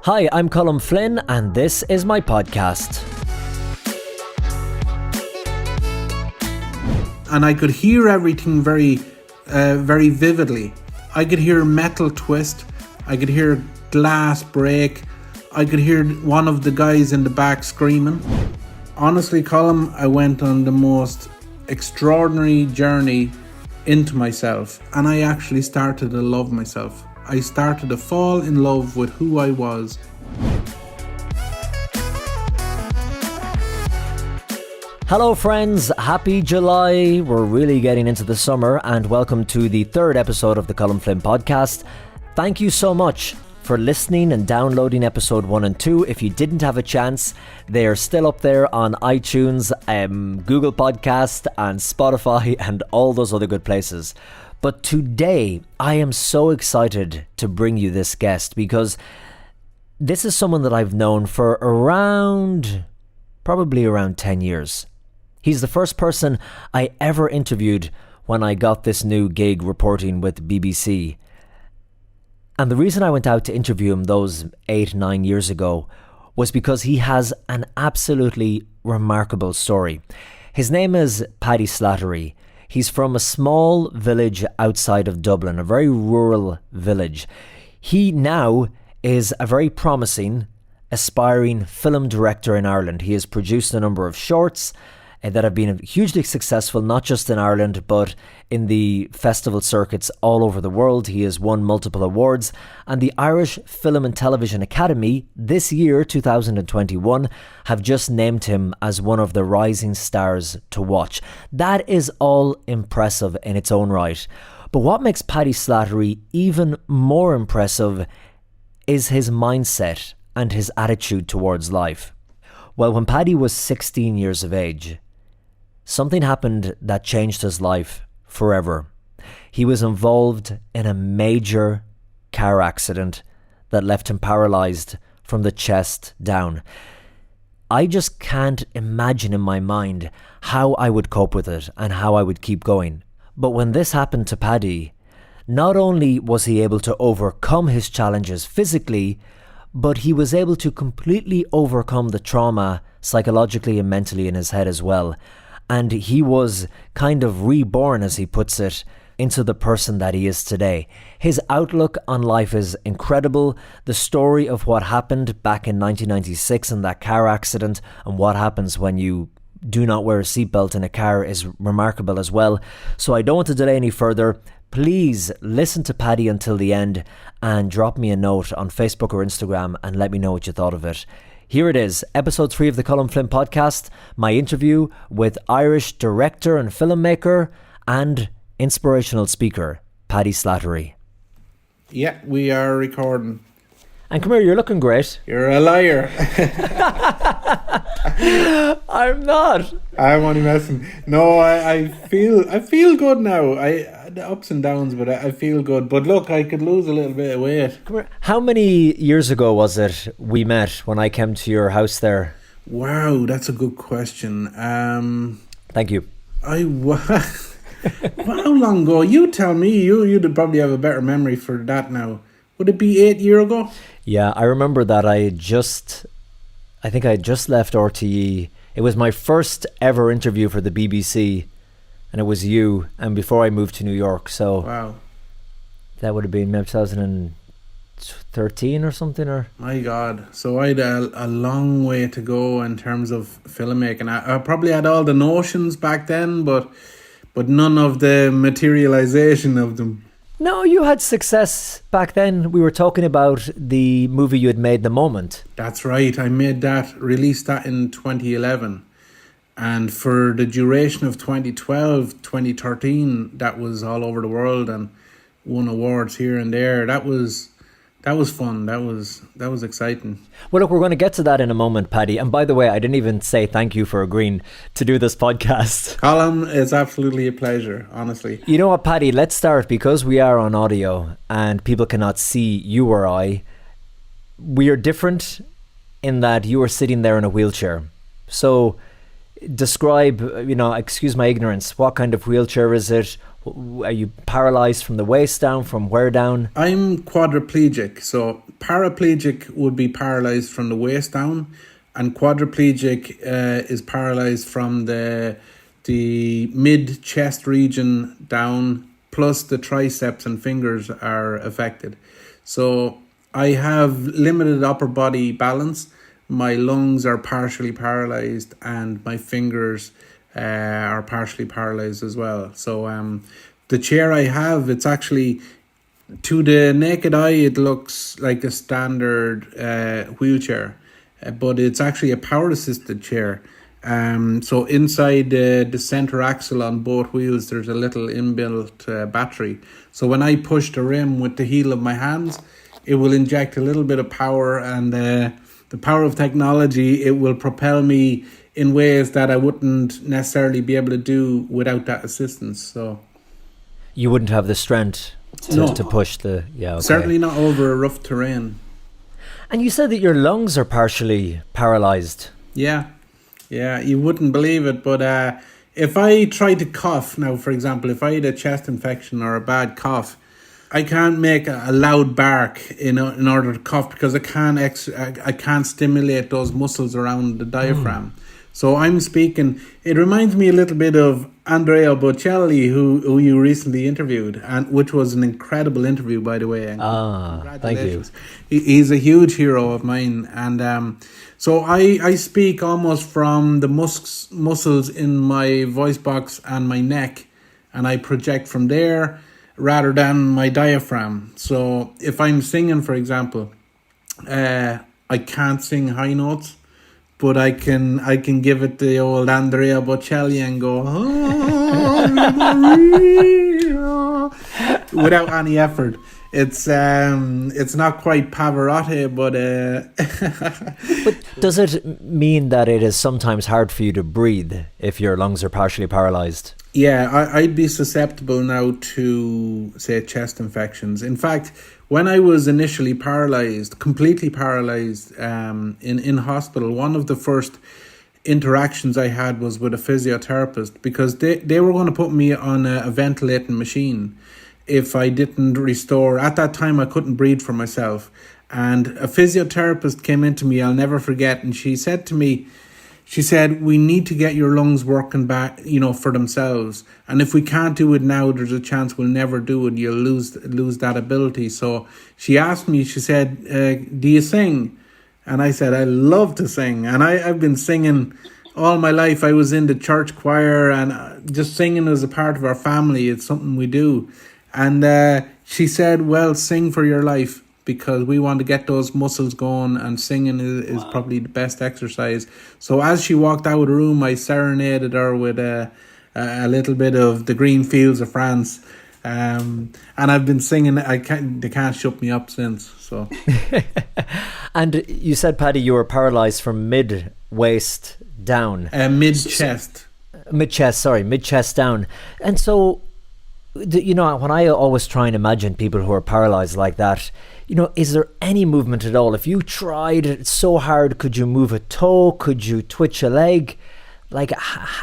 Hi, I'm Colm Flynn, and this is my podcast. And I could hear everything very vividly. I could hear metal twist. I could hear glass break. I could hear one of the guys in the back screaming. Honestly, Colm, I went on the most extraordinary journey into myself, and I actually started to love myself. I started to fall in love with who I was. Hello friends, happy July. We're really getting into the summer, and welcome to the third episode of the Colm Flynn podcast. Thank you so much for listening and downloading episode 1 and 2. If you didn't have a chance, they are still up there on iTunes, Google Podcast and Spotify and all those other good places. But today, I am so excited to bring you this guest because this is someone that I've known for probably around 10 years. He's the first person I ever interviewed when I got this new gig reporting with BBC. And the reason I went out to interview him those 8-9 years ago was because he has an absolutely remarkable story. His name is Paddy Slattery. He's from a small village outside of Dublin, a very rural village. He now is a very promising, aspiring film director in Ireland. He has produced a number of shorts that have been hugely successful, not just in Ireland, but in the festival circuits all over the world. He has won multiple awards, and the Irish Film and Television Academy this year, 2021, have just named him as one of the rising stars to watch. That is all impressive in its own right. But what makes Paddy Slattery even more impressive is his mindset and his attitude towards life. Well, when Paddy was 16 years of age, something happened that changed his life forever. He was involved in a major car accident that left him paralyzed from the chest down. I just can't imagine in my mind how I would cope with it and how I would keep going. But when this happened to Paddy, not only was he able to overcome his challenges physically, but he was able to completely overcome the trauma psychologically and mentally in his head as well. And he was kind of reborn, as he puts it, into the person that he is today. His outlook on life is incredible. The story of what happened back in 1996 in that car accident and what happens when you do not wear a seatbelt in a car is remarkable as well. So I don't want to delay any further. Please listen to Paddy until the end and drop me a note on Facebook or Instagram and let me know what you thought of it. Here it is, episode 3 of the Colm Flynn podcast, my interview with Irish director and filmmaker and inspirational speaker, Paddy Slattery. Yeah, we are recording. And come here, you're looking great. You're a liar. I'm not. I'm only messing. No, I feel good now. The ups and downs, but I feel good. But look, I could lose a little bit of weight. Come here. How many years ago was it we met when I came to your house there? Wow, that's a good question. Thank you. How long ago? You tell me. You'd probably have a better memory for that now. Would it be 8 years ago? Yeah, I remember that I think I had just left RTE. It was my first ever interview for the BBC, and it was you, and before I moved to New York. So wow, that would have been maybe 2013 or something. Or my God, so I had a long way to go in terms of filmmaking. I probably had all the notions back then, but none of the materialization of them. No, you had success back then. We were talking about the movie you had made, The Moment. That's right. I released that in 2011. And for the duration of 2012, 2013, that was all over the world and won awards here and there. That was fun. That was exciting. Well, look, we're going to get to that in a moment, Paddy. And by the way, I didn't even say thank you for agreeing to do this podcast. Colm, it's absolutely a pleasure, honestly. You know what, Paddy? Let's start, because we are on audio and people cannot see you or I. We are different in that you are sitting there in a wheelchair. So describe, excuse my ignorance, what kind of wheelchair is it? Are you paralyzed from the waist down, from where down? I'm quadriplegic. So paraplegic would be paralyzed from the waist down, and quadriplegic is paralyzed from the mid chest region down, plus the triceps and fingers are affected. So I have limited upper body balance. My lungs are partially paralyzed, and my fingers are partially paralyzed as well. So the chair I have, it's actually, to the naked eye, it looks like a standard wheelchair, but it's actually a power assisted chair. So inside the center axle on both wheels, there's a little inbuilt battery. So when I push the rim with the heel of my hands, it will inject a little bit of power, and the power of technology, it will propel me in ways that I wouldn't necessarily be able to do without that assistance. So you wouldn't have the strength to push the... Yeah, okay. Certainly not over a rough terrain. And you said that your lungs are partially paralyzed. Yeah, you wouldn't believe it, but if I try to cough, now for example, if I had a chest infection or a bad cough, I can't make a loud bark in order to cough, because I can't stimulate those muscles around the diaphragm. So I'm speaking. It reminds me a little bit of Andrea Bocelli, who you recently interviewed, and which was an incredible interview, by the way. Thank you. He's a huge hero of mine, and so I speak almost from the muscles in my voice box and my neck, and I project from there rather than my diaphragm. So if I'm singing, for example, I can't sing high notes, but I can give it the old Andrea Bocelli and go without any effort. It's not quite Pavarotti, but but does it mean that it is sometimes hard for you to breathe if your lungs are partially paralyzed? Yeah, I'd be susceptible now to, say, chest infections. In fact, when I was initially completely paralyzed in hospital, one of the first interactions I had was with a physiotherapist, because they were going to put me on a ventilating machine if I didn't restore. At that time, I couldn't breathe for myself. And a physiotherapist came into me, I'll never forget, and she said to me, we need to get your lungs working back, for themselves. And if we can't do it now, there's a chance we'll never do it. You'll lose that ability. So she asked me, she said, do you sing? And I said, I love to sing. And I've been singing all my life. I was in the church choir, and just singing is a part of our family. It's something we do. And she said, well, sing for your life, because we want to get those muscles going, and singing is probably the best exercise. So as she walked out of the room, I serenaded her with a little bit of the green fields of France. And I've been singing. They can't shut me up since. So. And you said, Paddy, you were paralyzed from mid-waist down. Mid-chest. Mid-chest down. And so, when I always try and imagine people who are paralyzed like that, is there any movement at all? If you tried so hard, could you move a toe? Could you twitch a leg? Like,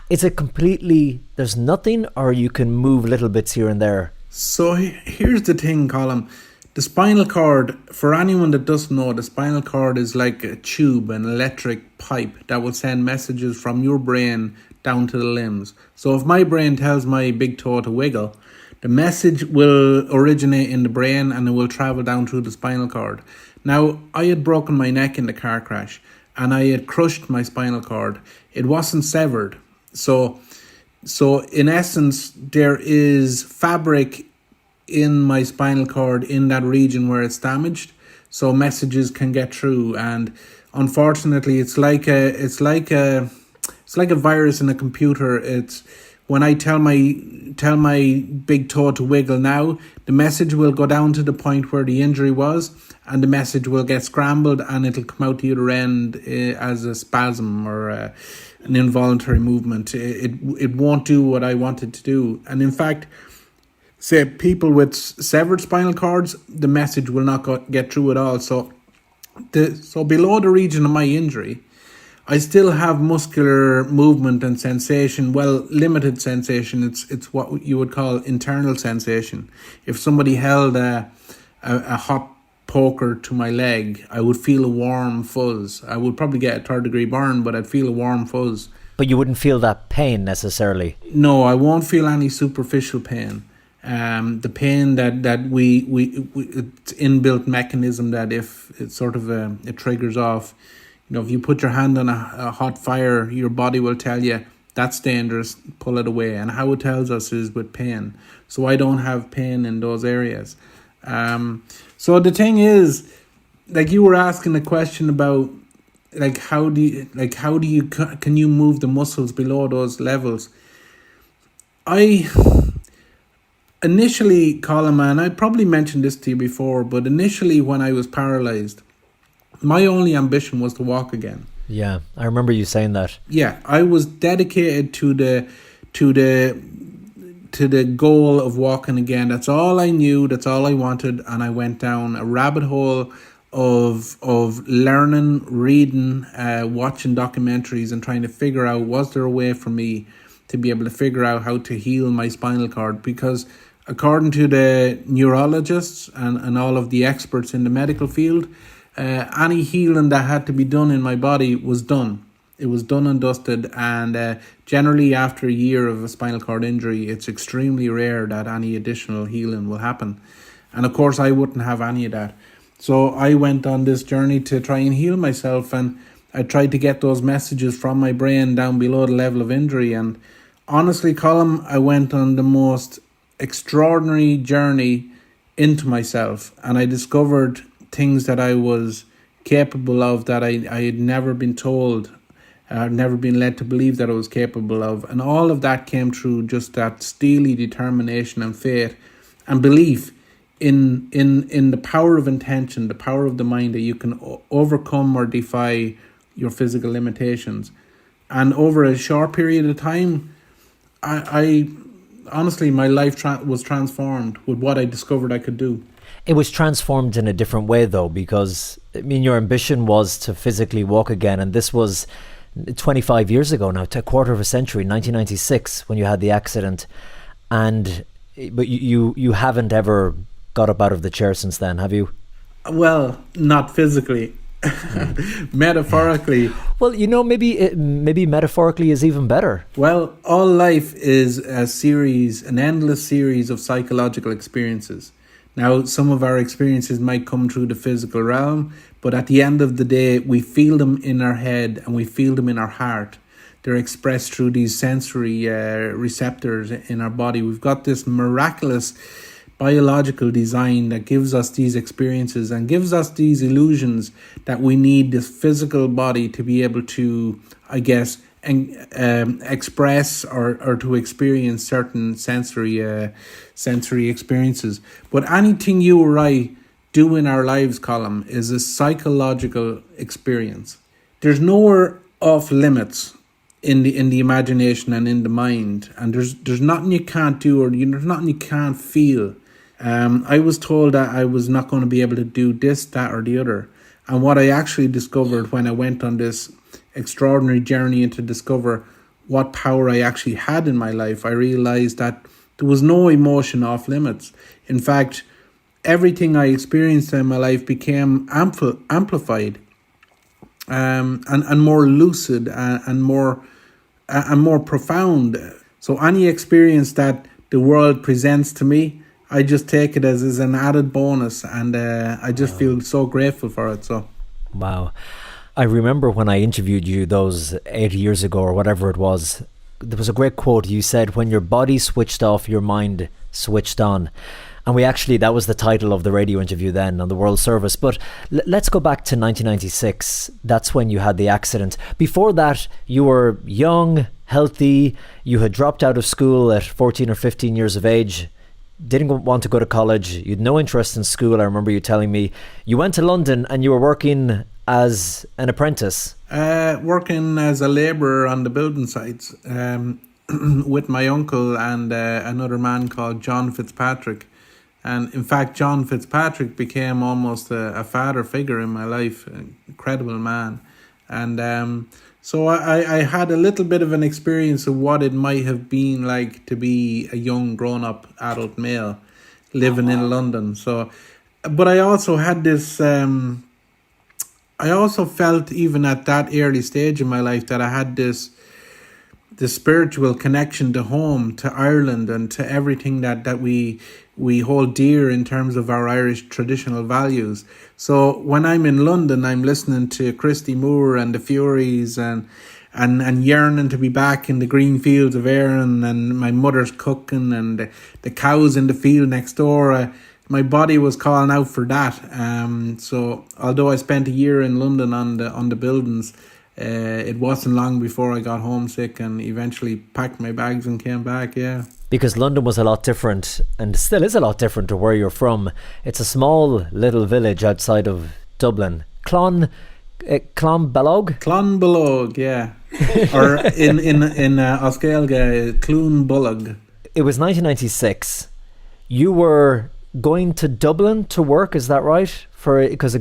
is it completely, there's nothing, or you can move little bits here and there? So here's the thing, Colm. The spinal cord, for anyone that doesn't know, the spinal cord is like a tube, an electric pipe that will send messages from your brain down to the limbs. So if my brain tells my big toe to wiggle, the message will originate in the brain, and it will travel down through the spinal cord. Now, I had broken my neck in the car crash, and I had crushed my spinal cord. It wasn't severed. So in essence, there is fabric in my spinal cord in that region where it's damaged, so messages can get through. And unfortunately, it's like a virus in a computer. It's when I tell my big toe to wiggle now, the message will go down to the point where the injury was, and the message will get scrambled, and it'll come out the other end as a spasm or an involuntary movement. It won't do what I want it to do. And in fact, say people with severed spinal cords, the message will not get through at all. So below the region of my injury, I still have muscular movement and sensation, well, limited sensation. It's what you would call internal sensation. If somebody held a hot poker to my leg, I would feel a warm fuzz. I would probably get a third degree burn, but I'd feel a warm fuzz. But you wouldn't feel that pain necessarily. No, I won't feel any superficial pain. The pain that we it's inbuilt mechanism that if it's sort of it triggers off. You know, if you put your hand on a hot fire, your body will tell you that's dangerous, pull it away. And how it tells us is with pain. So I don't have pain in those areas. So the thing is, like you were asking a question about, like can you move the muscles below those levels? Initially, Colm, and I probably mentioned this to you before, but initially when I was paralyzed, my only ambition was to walk again. Yeah, I remember you saying that. Yeah, I was dedicated to the goal of walking again. That's all I knew. That's all I wanted, and I went down a rabbit hole of learning, reading, watching documentaries, and trying to figure out, was there a way for me to be able to figure out how to heal my spinal cord? Because according to the neurologists and all of the experts in the medical field, any healing that had to be done in my body was done. It was done and dusted, and generally after a year of a spinal cord injury, it's extremely rare that any additional healing will happen. And of course, I wouldn't have any of that. So I went on this journey to try and heal myself, and I tried to get those messages from my brain down below the level of injury. And honestly, Colm, I went on the most extraordinary journey into myself, and I discovered things that I was capable of that I had never been told, never been led to believe that I was capable of. And all of that came through just that steely determination and faith and belief in the power of intention, the power of the mind, that you can overcome or defy your physical limitations. And over a short period of time, I honestly, my life was transformed with what I discovered I could do. It was transformed in a different way, though, because, I mean, your ambition was to physically walk again, and this was 25 years ago now, to a quarter of a century, 1996, when you had the accident. But you haven't ever got up out of the chair since then, have you? Well, not physically. Metaphorically. Well, you know, maybe metaphorically is even better. Well, all life is an endless series of psychological experiences. Now, some of our experiences might come through the physical realm, but at the end of the day, we feel them in our head and we feel them in our heart. They're expressed through these sensory receptors in our body. We've got this miraculous biological design that gives us these experiences and gives us these illusions that we need this physical body to be able to, I guess, express or to experience certain sensory experiences. But anything you or I do in our lives, Colm, is a psychological experience. There's nowhere off limits in the imagination and in the mind, and there's nothing you can't do, or there's nothing you can't feel. I was told that I was not going to be able to do this, that, or the other. And what I actually discovered when I went on this extraordinary journey to discover what power I actually had in my life, I realized that there was no emotion off limits. In fact, everything I experienced in my life became amplified and more lucid and more profound. So any experience that the world presents to me, I just take it as an added bonus, and I just feel so grateful for it. So, wow. I remember when I interviewed you those 8 years ago or whatever it was, there was a great quote. You said, when your body switched off, your mind switched on. And that was the title of the radio interview then on the World Service. But let's go back to 1996. That's when you had the accident. Before that, you were young, healthy. You had dropped out of school at 14 or 15 years of age. Didn't want to go to college. You had no interest in school. I remember you telling me you went to London and you were working as an apprentice. Working as a labourer on the building sites with my uncle and another man called John Fitzpatrick. And in fact, John Fitzpatrick became almost a father figure in my life, an incredible man. And so I had a little bit of an experience of what it might have been like to be a young grown-up adult male living in London. So, but I also had this, I also felt even at that early stage in my life that I had this spiritual connection to home, to Ireland, and to everything that we hold dear in terms of our Irish traditional values. So when I'm in London, I'm listening to Christy Moore and the Furies and yearning to be back in the green fields of Erin, and my mother's cooking and the cows in the field next door. My body was calling out for that. So although I spent a year in London on the buildings, it wasn't long before I got homesick and eventually packed my bags and came back, yeah. Because London was a lot different, and still is a lot different to where you're from. It's a small little village outside of Dublin. Clonbalog? Clonbalog, yeah. Or in Oscailga, Clonbalog. It was 1996. You were going to Dublin to work, is that right? Because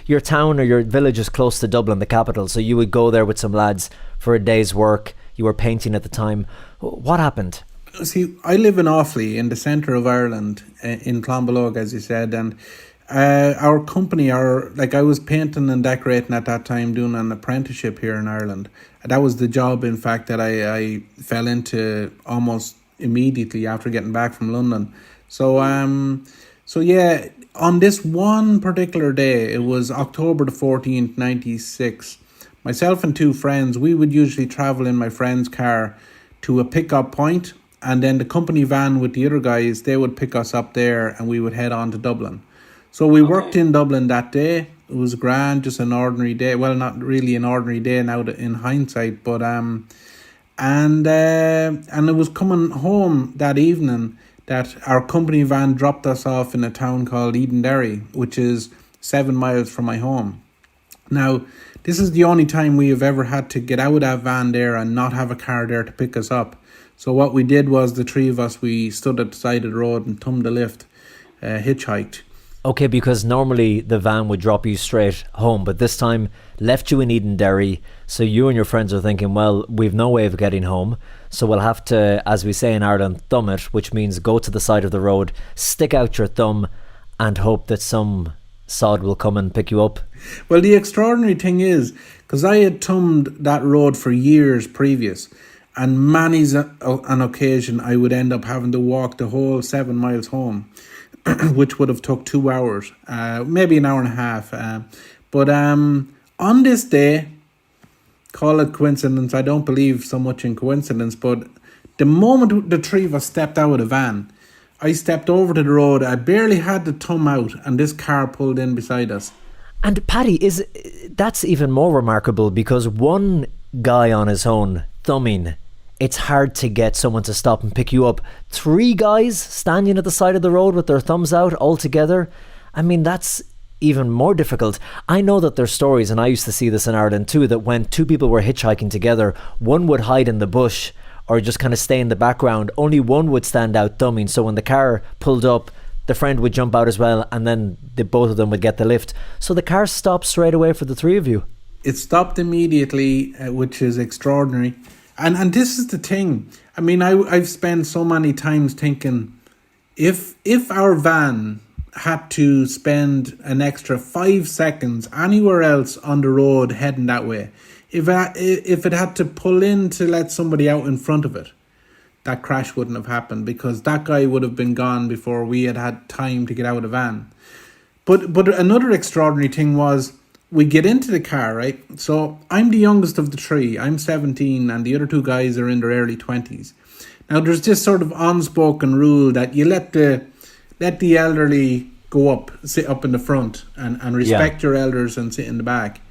your town or your village is close to Dublin, the capital, so you would go there with some lads for a day's work. You were painting at the time. What happened? See, I live in Offaly, in the centre of Ireland, in Clonbalog, as you said, and our company, I was painting and decorating at that time, doing an apprenticeship here in Ireland. That was the job, in fact, that I fell into almost immediately after getting back from London. So yeah, on this one particular day, it was October the 14th, 96, myself and two friends, we would usually travel in my friend's car to a pick-up point, and then the company van with the other guys, they would pick us up there and we would head on to Dublin. So we worked in Dublin that day. It was grand, just an ordinary day. Well, not really an ordinary day now in hindsight, but and it was coming home that evening that our company van dropped us off in a town called Edenderry, which is 7 miles from my home. Now, this is the only time we have ever had to get out of that van there and not have a car there to pick us up. So what we did was, the three of us, we stood at the side of the road and thumbed the lift, hitchhiked. Okay, because normally the van would drop you straight home, but this time left you in Edenderry. So you and your friends are thinking, well, we've no way of getting home, so we'll have to, as we say in Ireland, thumb it, which means go to the side of the road, stick out your thumb and hope that some sod will come and pick you up. Well, the extraordinary thing is, because I had thumbed that road for years previous, and many's an occasion I would end up having to walk the whole 7 miles home, which would have took 2 hours, maybe an hour and a half. But on this day, call it coincidence, I don't believe so much in coincidence, but the moment the three of us stepped out of the van, I stepped over to the road, I barely had the thumb out, and this car pulled in beside us. And Paddy, that's even more remarkable, because one guy on his own thumbing, it's hard to get someone to stop and pick you up. 3 guys standing at the side of the road with their thumbs out all together, I mean, that's even more difficult. I know that there's stories, and I used to see this in Ireland too, that when 2 people were hitchhiking together, one would hide in the bush or just kind of stay in the background. Only one would stand out thumbing, so when the car pulled up, the friend would jump out as well, and then both of them would get the lift. So the car stopped straight away for the 3 of you. It stopped immediately, which is extraordinary. And this is the thing. I mean, I've spent so many times thinking, if our van had to spend an extra 5 seconds anywhere else on the road heading that way, if it had to pull in to let somebody out in front of it, that crash wouldn't have happened, because that guy would have been gone before we had time to get out of the van. But another extraordinary thing was, we get into the car, right? So I'm the youngest of the 3. I'm 17 and the other 2 guys are in their early 20s. Now there's this sort of unspoken rule that you let the elderly sit up in the front and respect your elders and sit in the back.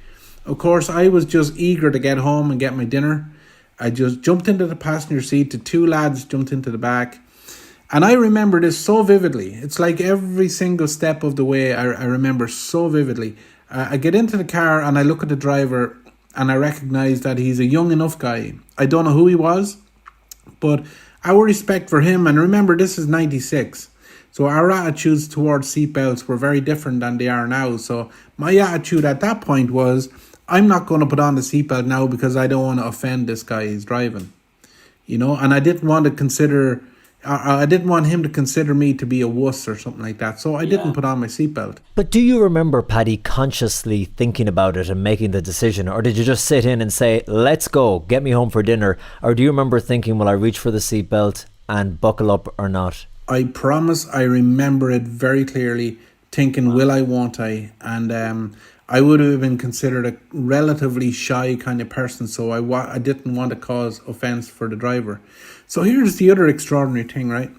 Of course, I was just eager to get home and get my dinner. I just jumped into the passenger seat. The 2 lads jumped into the back. And I remember this so vividly. It's like every single step of the way I remember so vividly. I get into the car and I look at the driver and I recognise that he's a young enough guy. I don't know who he was, but our respect for him, and remember this is 96, so our attitudes towards seatbelts were very different than they are now. So my attitude at that point was, I'm not going to put on the seatbelt now because I don't want to offend this guy who's driving. And I didn't want to consider, I didn't want him to consider me to be a wuss or something like that. So I didn't put on my seatbelt. But do you remember, Paddy, consciously thinking about it and making the decision? Or did you just sit in and say, let's go, get me home for dinner? Or do you remember thinking, will I reach for the seatbelt and buckle up or not? I promise I remember it very clearly, thinking, will I, won't I? And I would have been considered a relatively shy kind of person, so I didn't want to cause offence for the driver. So here's the other extraordinary thing, right?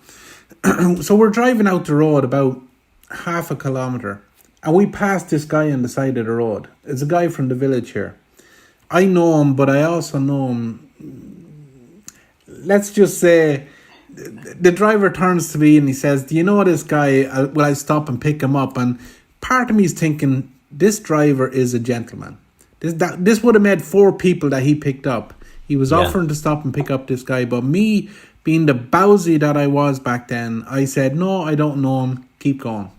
So we're driving out the road about half a kilometre, and we passed this guy on the side of the road. It's a guy from the village here. I know him, but I also know him. Let's just say the driver turns to me and he says, do you know this guy? Will I stop and pick him up? And part of me is thinking, this driver is a gentleman. This would have made 4 people that he picked up. He was offering to stop and pick up this guy. But me, being the bowsy that I was back then, I said, no, I don't know him. Keep going.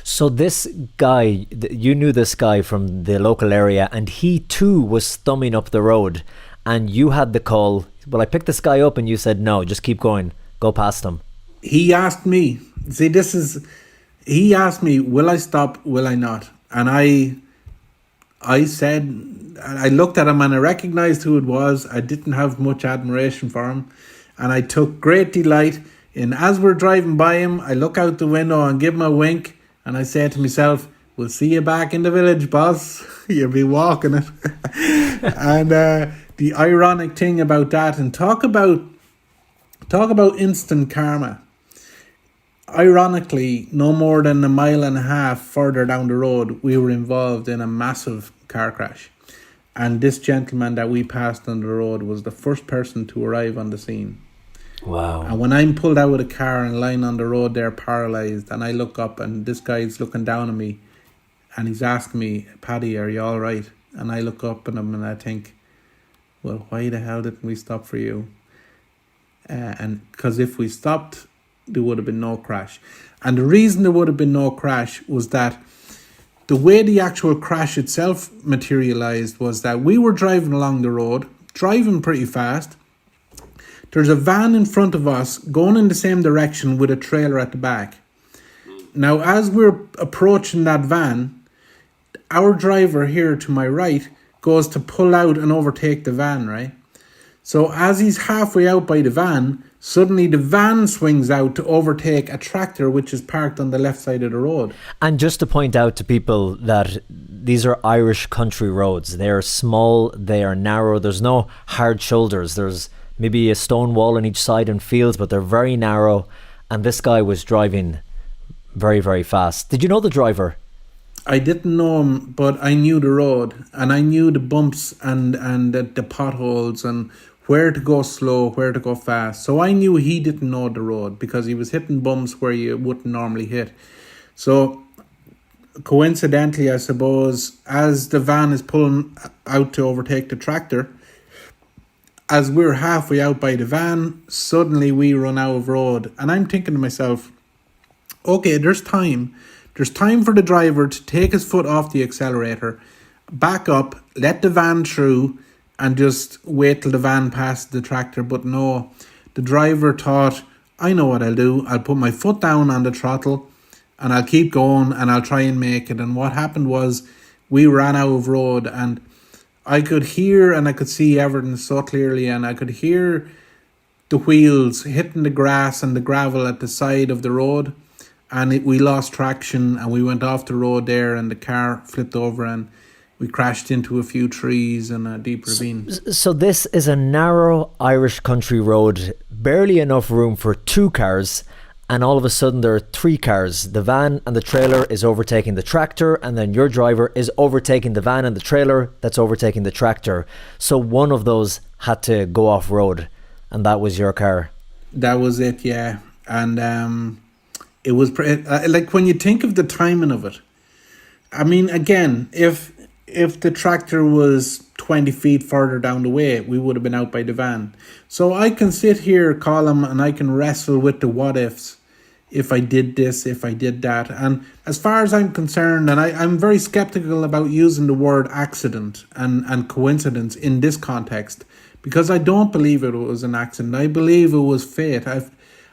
So this guy, you knew this guy from the local area, and he too was thumbing up the road. And you had the call, well, I picked this guy up, and you said, no, just keep going. Go past him. He asked me, he asked me, will I stop, will I not? And I said, I looked at him and I recognised who it was. I didn't have much admiration for him. And I took great delight in, as we're driving by him, I look out the window and give him a wink. And I say to myself, we'll see you back in the village, boss. You'll be walking it. And the ironic thing about that, and talk about instant karma. Ironically, no more than a mile and a half further down the road, we were involved in a massive car crash. And this gentleman that we passed on the road was the first person to arrive on the scene. Wow. And when I'm pulled out of the car and lying on the road there paralyzed, and I look up and this guy's looking down at me and he's asking me, Paddy, are you all right? And I look up at him and I think, well, why the hell didn't we stop for you? And because if we stopped, there would have been no crash. And the reason there would have been no crash was that the way the actual crash itself materialized was that we were driving along the road, driving pretty fast. There's a van in front of us going in the same direction with a trailer at the back. Now, as we're approaching that van, our driver here to my right goes to pull out and overtake the van, right? So as he's halfway out by the van, suddenly the van swings out to overtake a tractor which is parked on the left side of the road. And just to point out to people that these are Irish country roads. They are small, they are narrow, there's no hard shoulders. There's maybe a stone wall on each side and fields, but they're very narrow. And this guy was driving very, very fast. Did you know the driver? I didn't know him, but I knew the road and I knew the bumps and the potholes and where to go slow, where to go fast. So I knew he didn't know the road because he was hitting bumps where you wouldn't normally hit. So coincidentally, I suppose, as the van is pulling out to overtake the tractor, as we're halfway out by the van, suddenly we run out of road. And I'm thinking to myself, okay, there's time. There's time for the driver to take his foot off the accelerator, back up, let the van through, and just wait till the van passes the tractor. But no, the driver thought, I know what I'll do. I'll put my foot down on the throttle and I'll keep going and I'll try and make it. And what happened was we ran out of road and I could hear and I could see everything so clearly, and I could hear the wheels hitting the grass and the gravel at the side of the road. And we lost traction and we went off the road there and the car flipped over and we crashed into a few trees and a deep ravine. So this is a narrow Irish country road, barely enough room for 2 cars, and all of a sudden there are 3 cars. The van and the trailer is overtaking the tractor, and then your driver is overtaking the van and the trailer that's overtaking the tractor. So one of those had to go off road, and that was your car. That was it, yeah. And it was like when you think of the timing of it. I mean, again, if the tractor was 20 feet further down the way, we would have been out by the van. So I can sit here, Colm, and I can wrestle with the what ifs. if I did this, if I did that. And as far as I'm concerned, and I'm very skeptical about using the word accident and coincidence in this context, because I don't believe it was an accident. I believe it was fate.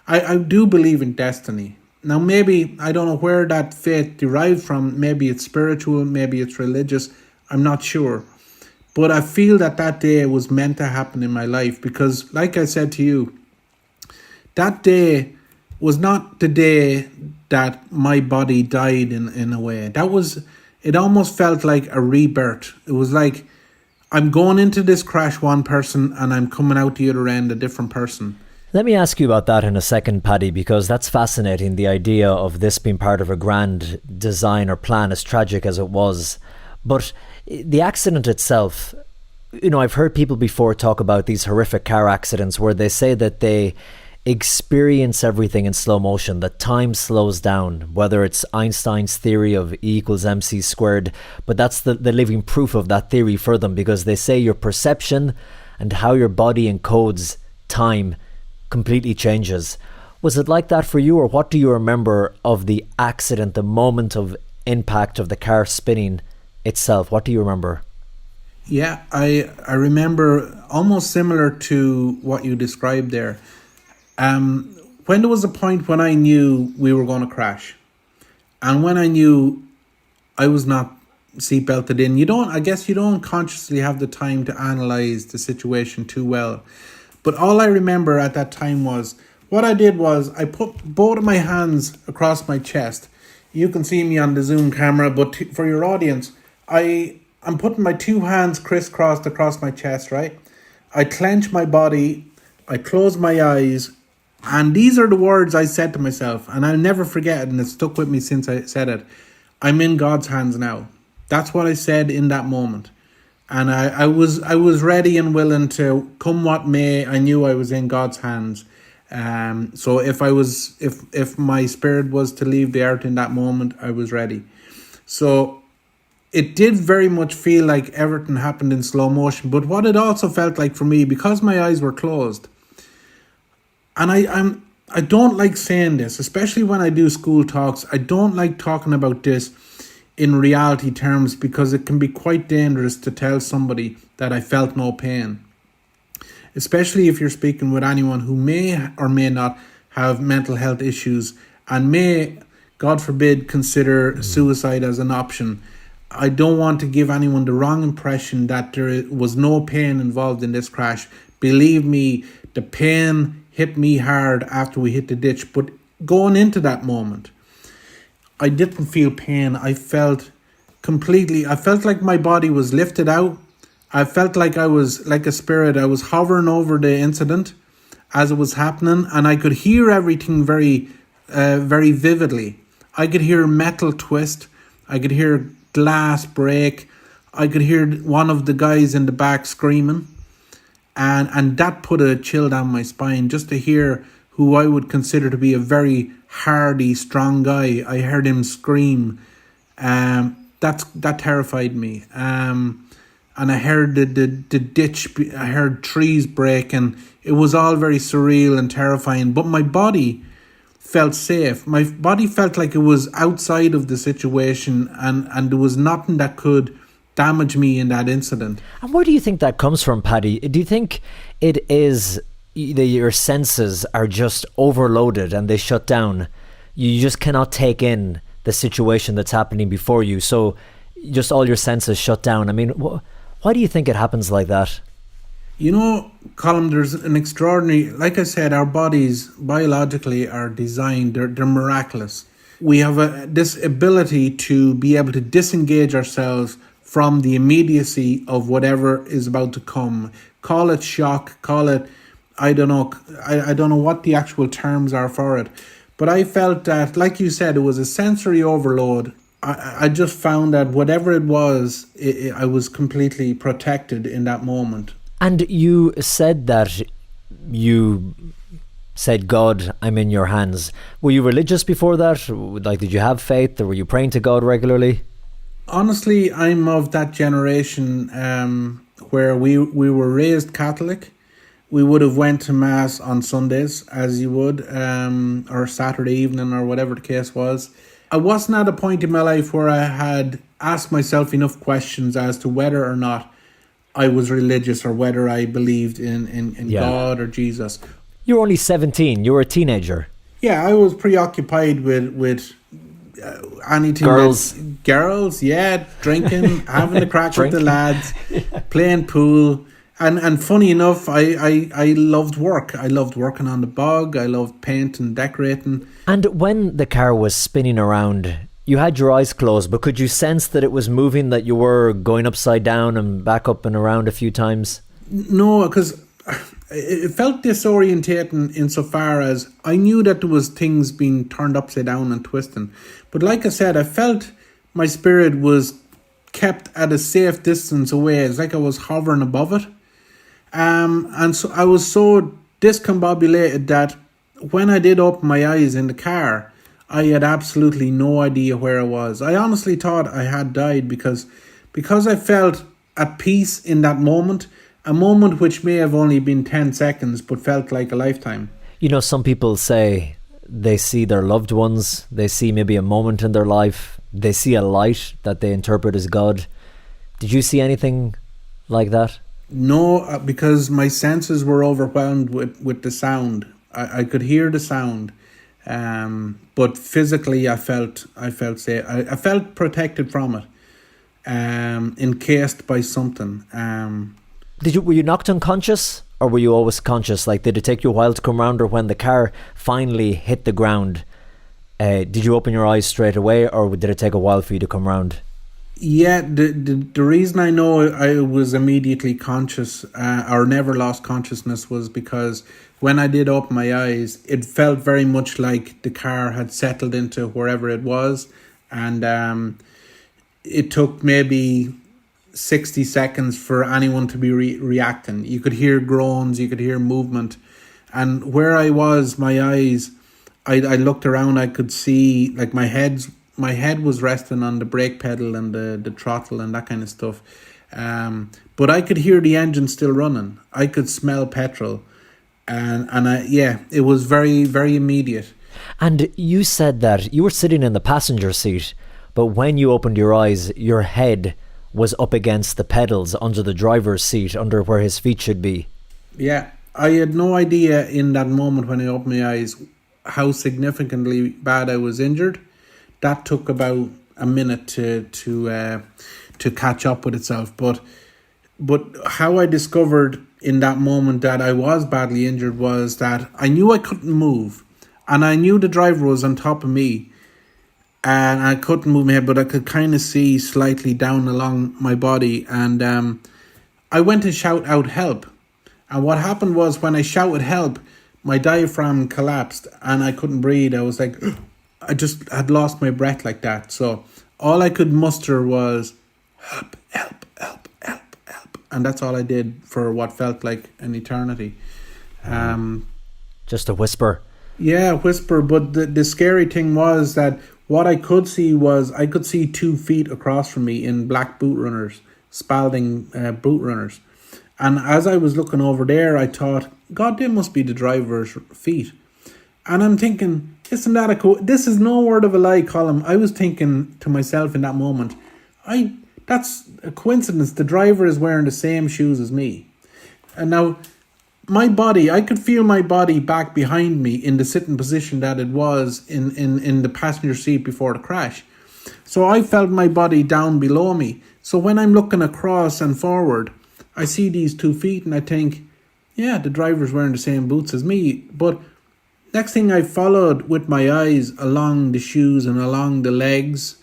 I do believe in destiny. Now, maybe, I don't know where that faith derived from. Maybe it's spiritual, maybe it's religious. I'm not sure. But I feel that day was meant to happen in my life because, like I said to you, that day was not the day that my body died in a way. It almost felt like a rebirth. It was like, I'm going into this crash one person and I'm coming out the other end a different person. Let me ask you about that in a second, Paddy, because that's fascinating, the idea of this being part of a grand design or plan, as tragic as it was. But the accident itself, I've heard people before talk about these horrific car accidents where they say that they experience everything in slow motion, that time slows down, whether it's Einstein's theory of E=mc², but that's the living proof of that theory for them, because they say your perception and how your body encodes time completely changes. Was it like that for you, or what do you remember of the accident, the moment of impact of the car spinning itself? What do you remember? Yeah, I remember almost similar to what you described there. When there was a point when I knew we were going to crash, and when I knew I was not seatbelted in, I guess you don't consciously have the time to analyze the situation too well. But all I remember at that time was, what I did was I put both of my hands across my chest. You can see me on the Zoom camera, but for your audience, I'm putting my two hands crisscrossed across my chest, right? I clench my body, I close my eyes, and these are the words I said to myself, and I'll never forget it, and it stuck with me since I said it. I'm in God's hands now. That's what I said in that moment. And I was ready and willing to, come what may. I knew I was in God's hands. So if my spirit was to leave the earth in that moment, I was ready. So it did very much feel like everything happened in slow motion. But what it also felt like for me, because my eyes were closed, and I don't like saying this, especially when I do school talks. I don't like talking about this in reality terms, because it can be quite dangerous to tell somebody that I felt no pain, especially if you're speaking with anyone who may or may not have mental health issues and may, God forbid, consider suicide as an option. I don't want to give anyone the wrong impression that there was no pain involved in this crash. Believe me, the pain hit me hard after we hit the ditch, but going into that moment, I didn't feel pain. I felt like my body was lifted out. I felt like I was like a spirit. I was hovering over the incident as it was happening, and I could hear everything very, very vividly. I could hear metal twist. I could hear glass break. I could hear one of the guys in the back screaming, and that put a chill down my spine just to hear who I would consider to be a very hardy, strong guy. I heard him scream. That terrified me. And I heard the ditch. I heard trees break, and it was all very surreal and terrifying. But my body felt safe. My body felt like it was outside of the situation, and there was nothing that could damage me in that incident. And where do you think that comes from, Paddy? Do you think it is your senses are just overloaded and they shut down? You just cannot take in the situation that's happening before you, so just all your senses shut down. I mean, why do you think it happens like that? Colm, there's an extraordinary, like I said, our bodies biologically are designed, they're miraculous. We have this ability to be able to disengage ourselves from the immediacy of whatever is about to come. Call it shock, call it, I don't know what the actual terms are for it. But I felt that, like you said, it was a sensory overload. I just found that whatever it was, I was completely protected in that moment. And you said that you said, God, I'm in your hands. Were you religious before that? Like, did you have faith, or were you praying to God regularly? Honestly, I'm of that generation where we were raised Catholic. we would have went to mass on Sundays, as you would, or Saturday evening, or whatever the case was. I wasn't at a point in my life where I had asked myself enough questions as to whether or not I was religious or whether I believed in God or Jesus. You were only 17. You were a teenager. Yeah, I was preoccupied with anything. Girls, yeah, drinking, having a crack with the lads, playing pool. And funny enough, I loved work. I loved working on the bog. I loved painting, decorating. And when the car was spinning around, you had your eyes closed, but could you sense that it was moving, that you were going upside down and back up and around a few times? No, because it felt disorientating insofar as I knew that there was things being turned upside down and twisting. But like I said, I felt my spirit was kept at a safe distance away. It's like I was hovering above it. And so I was so discombobulated that when I did open my eyes in the car, I had absolutely no idea where I was. I honestly thought I had died because I felt at peace in that moment, a moment which may have only been 10 seconds but felt like a lifetime. You know, some people say they see their loved ones, they see maybe a moment in their life, they see a light that they interpret as God. Did you see anything like that? No, because my senses were overwhelmed with the sound. I could hear the sound, but physically I felt safe. I felt protected from it, encased by something. Were you knocked unconscious, or were you always conscious? Like, did it take you a while to come round, or when the car finally hit the ground, did you open your eyes straight away, or did it take a while for you to come round? Yeah, the reason I know I was immediately conscious or never lost consciousness was because when I did open my eyes, it felt very much like the car had settled into wherever it was, and it took maybe 60 seconds for anyone to be reacting. You could hear groans, you could hear movement, and where I was, my eyes, I looked around, I could see, like, my head was resting on the brake pedal and the throttle and that kind of stuff. But I could hear the engine still running. I could smell petrol. It was very, very immediate. And you said that you were sitting in the passenger seat, but when you opened your eyes, your head was up against the pedals under the driver's seat, under where his feet should be. Yeah. I had no idea in that moment when I opened my eyes how significantly bad I was injured. That took about a minute to catch up with itself. But how I discovered in that moment that I was badly injured was that I knew I couldn't move, and I knew the driver was on top of me, and I couldn't move my head, but I could kind of see slightly down along my body, and I went to shout out help. And what happened was, when I shouted help, my diaphragm collapsed and I couldn't breathe. I was like, I just had lost my breath like that. So all I could muster was help, help, help, help, help. And that's all I did for what felt like an eternity. Just a whisper. Yeah, a whisper. But the scary thing was that what I could see was, I could see 2 feet across from me in black boot runners, Spalding boot runners. And as I was looking over there, I thought, God, they must be the driver's feet. And I'm thinking, isn't that this is no word of a lie, Colm. I was thinking to myself in that moment, that's a coincidence. The driver is wearing the same shoes as me. And now, my body, I could feel my body back behind me in the sitting position that it was in the passenger seat before the crash. So I felt my body down below me. So when I'm looking across and forward, I see these 2 feet and I think, yeah, the driver's wearing the same boots as me. But next thing, I followed with my eyes along the shoes and along the legs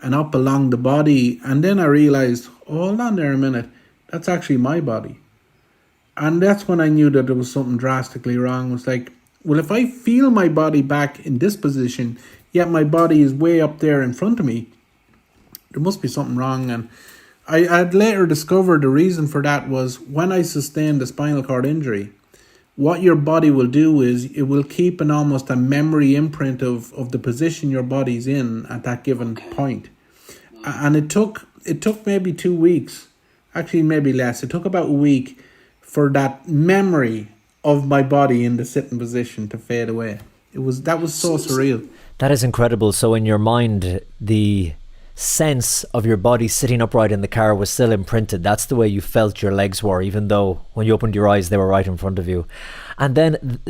and up along the body. And then I realized, hold on there a minute, that's actually my body. And that's when I knew that there was something drastically wrong. It was like, well, if I feel my body back in this position, yet my body is way up there in front of me, there must be something wrong. And I had later discovered the reason for that was when I sustained a spinal cord injury, what your body will do is it will keep almost a memory imprint of the position your body's in at that given point. And it took maybe 2 weeks, actually maybe less. It took about a week for that memory of my body in the sitting position to fade away. That was so surreal. That is incredible. So in your mind, the sense of your body sitting upright in the car was still imprinted. That's the way you felt your legs were, even though when you opened your eyes, they were right in front of you. And then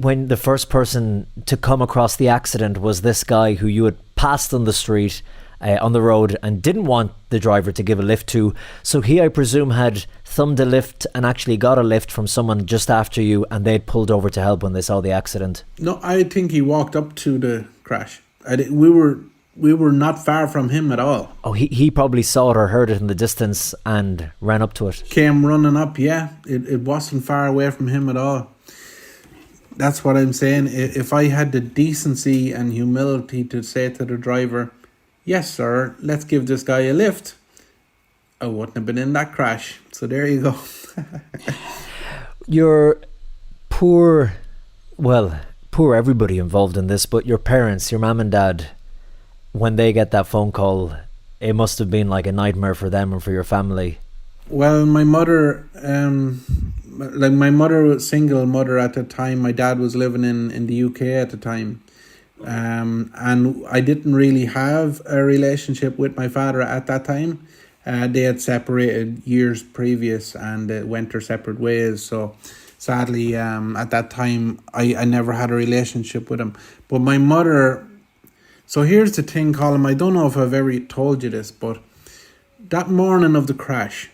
when the first person to come across the accident was this guy who you had passed on the street, on the road, and didn't want the driver to give a lift to. So he, I presume, had thumbed a lift and actually got a lift from someone just after you, and they'd pulled over to help when they saw the accident. No, I think he walked up to the crash. We were not far from him at all. Oh, he probably saw it or heard it in the distance and ran up to it. Came running up, yeah. It wasn't far away from him at all. That's what I'm saying. If I had the decency and humility to say to the driver, yes, sir, let's give this guy a lift, I wouldn't have been in that crash. So there you go. Your poor everybody involved in this, but your parents, your mum and dad, when they get that phone call, it must have been like a nightmare for them and for your family. Well, my mother, my mother was single mother at the time. My dad was living in the UK at the time. And I didn't really have a relationship with my father at that time. They had separated years previous and went their separate ways. So sadly, at that time, I never had a relationship with him. But my mother... So here's the thing, Colm. I don't know if I've ever told you this, but that morning of the crash,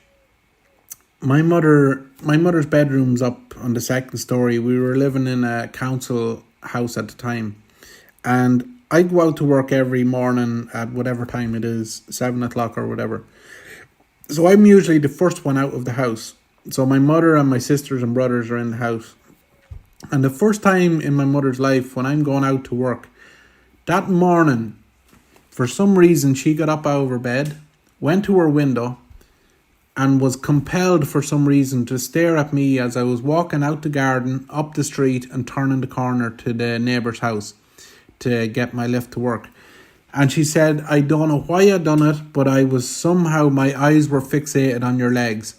my mother's bedroom's up on the second story. We were living in a council house at the time. And I go out to work every morning at whatever time it is, 7 o'clock or whatever. So I'm usually the first one out of the house. So my mother and my sisters and brothers are in the house. And the first time in my mother's life when I'm going out to work, that morning, for some reason, she got up out of her bed, went to her window, and was compelled for some reason to stare at me as I was walking out the garden, up the street, and turning the corner to the neighbour's house to get my lift to work. And she said, I don't know why I done it, but my eyes were fixated on your legs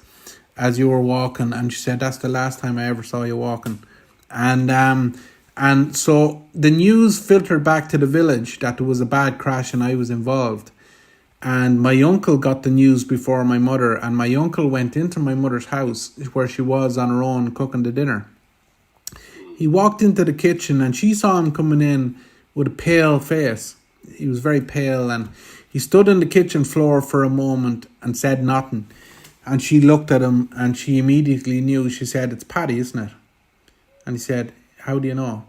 as you were walking. And she said, that's the last time I ever saw you walking. And so the news filtered back to the village that there was a bad crash and I was involved. And my uncle got the news before my mother, and my uncle went into my mother's house where she was on her own cooking the dinner. He walked into the kitchen and she saw him coming in with a pale face. He was very pale, and he stood on the kitchen floor for a moment and said nothing. And she looked at him and she immediately knew. She said, it's Paddy, isn't it? And he said, how do you know?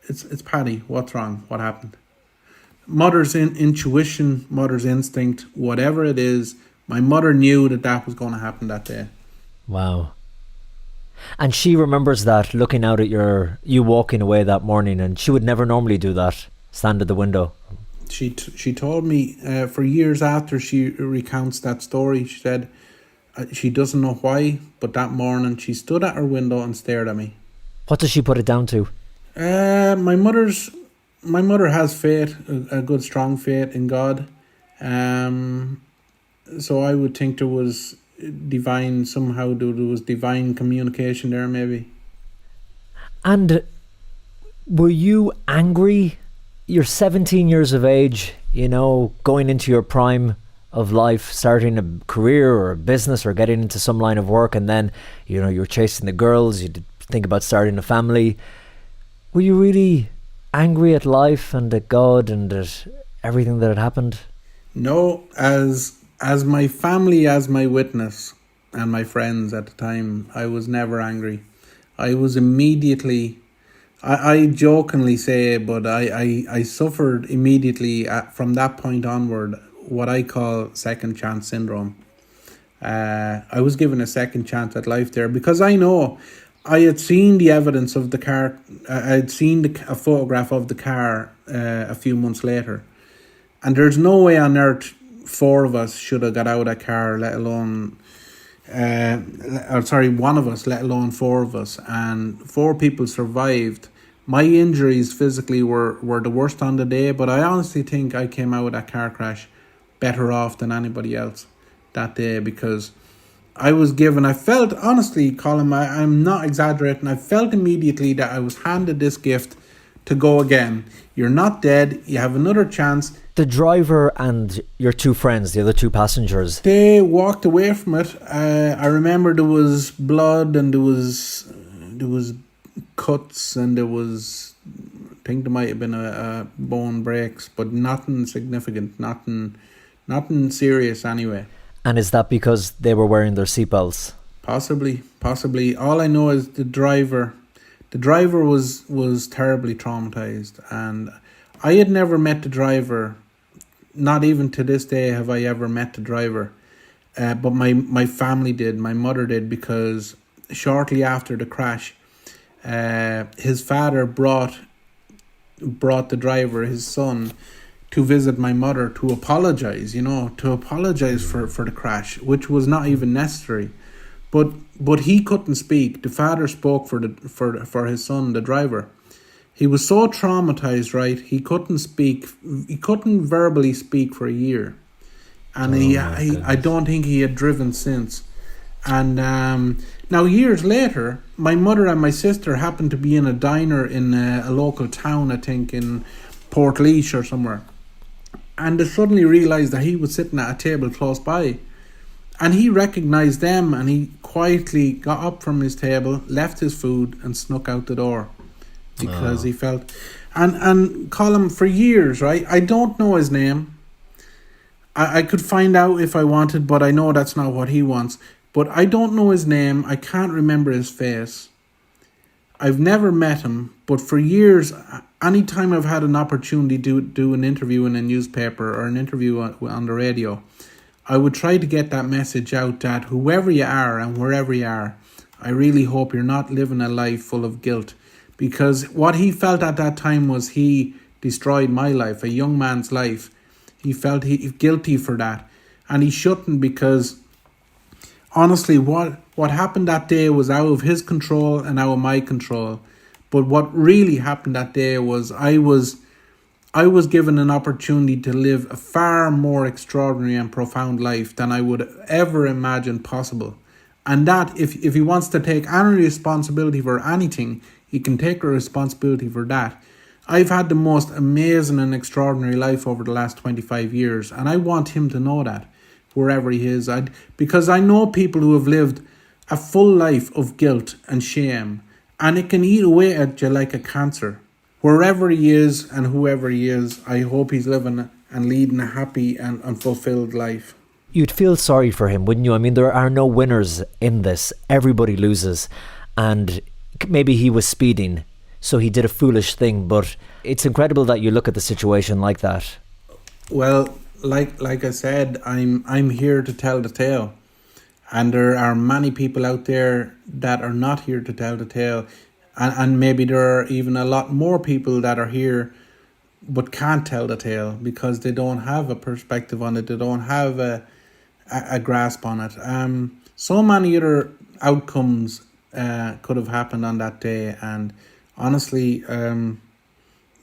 It's Paddy. What's wrong? What happened? Mother's intuition, mother's instinct, whatever it is, my mother knew that was going to happen that day. Wow. And she remembers that, looking out at you walking away that morning, and she would never normally do that, stand at the window. She told me for years after she recounts that story, she said she doesn't know why, but that morning she stood at her window and stared at me. What does she put it down to? My mother has faith, a good strong faith in God. So I would think there was divine communication there, maybe. And were you angry? You're 17 years of age, going into your prime of life, starting a career or a business or getting into some line of work, and then, you're chasing the girls, you think about starting a family. Were you really angry at life and at God and at everything that had happened? No, as my family, as my witness, and my friends at the time, I was never angry. I was immediately, I jokingly say, but I suffered immediately from that point onward what I call second chance syndrome. I was given a second chance at life there because I know I had seen the evidence of the car. I had seen a photograph of the car a few months later. And there's no way on earth 4 of us should have got out of that car, let alone... one of us, let alone 4 of us. And 4 people survived. My injuries physically were the worst on the day, but I honestly think I came out of that car crash better off than anybody else that day because I felt, honestly, Colm, I'm not exaggerating, I felt immediately that I was handed this gift to go again. You're not dead, you have another chance. The driver and your two friends, the other two passengers, They walked away from it. I remember there was blood and there was cuts and there was, I think there might have been a bone breaks, but nothing significant, nothing serious anyway. and is that because they were wearing their seatbelts? Possibly. All I know is the driver was terribly traumatized, and I had never met the driver. Not even to this day have I ever met the driver. But my family did, my mother did, because shortly after the crash, his father brought the driver, his son, to visit my mother to apologize, for the crash, which was not even necessary. But he couldn't speak. The father spoke for his son, the driver. He was so traumatized, right? He couldn't speak. He couldn't verbally speak for a year, and I don't think he had driven since. And now years later, my mother and my sister happened to be in a diner in a local town, I think in Portlaoise or somewhere, and they suddenly realised that he was sitting at a table close by. And he recognised them, and he quietly got up from his table, left his food, and snuck out the door because he felt. And Colm, for years, right? I don't know his name. I could find out if I wanted, but I know that's not what he wants. But I don't know his name. I can't remember his face. I've never met him, but for years, anytime I've had an opportunity to do an interview in a newspaper or an interview on the radio, I would try to get that message out that whoever you are and wherever you are, I really hope you're not living a life full of guilt. Because what he felt at that time was he destroyed my life, a young man's life. He felt guilty for that. And he shouldn't, because honestly, what happened that day was out of his control and out of my control. But what really happened that day was I was given an opportunity to live a far more extraordinary and profound life than I would ever imagine possible. And that, if he wants to take any responsibility for anything, he can take a responsibility for that. I've had the most amazing and extraordinary life over the last 25 years, and I want him to know that, wherever he is. Because I know people who have lived a full life of guilt and shame, and it can eat away at you like a cancer. Wherever he is and whoever he is, I hope he's living and leading a happy and fulfilled life. You'd feel sorry for him, wouldn't you? I mean, there are no winners in this. Everybody loses. And maybe he was speeding, so he did a foolish thing, but it's incredible that you look at the situation like that. Well, like I said, I'm here to tell the tale. And there are many people out there that are not here to tell the tale. And maybe there are even a lot more people that are here but can't tell the tale because they don't have a perspective on it. They don't have a grasp on it. So many other outcomes could have happened on that day. And honestly,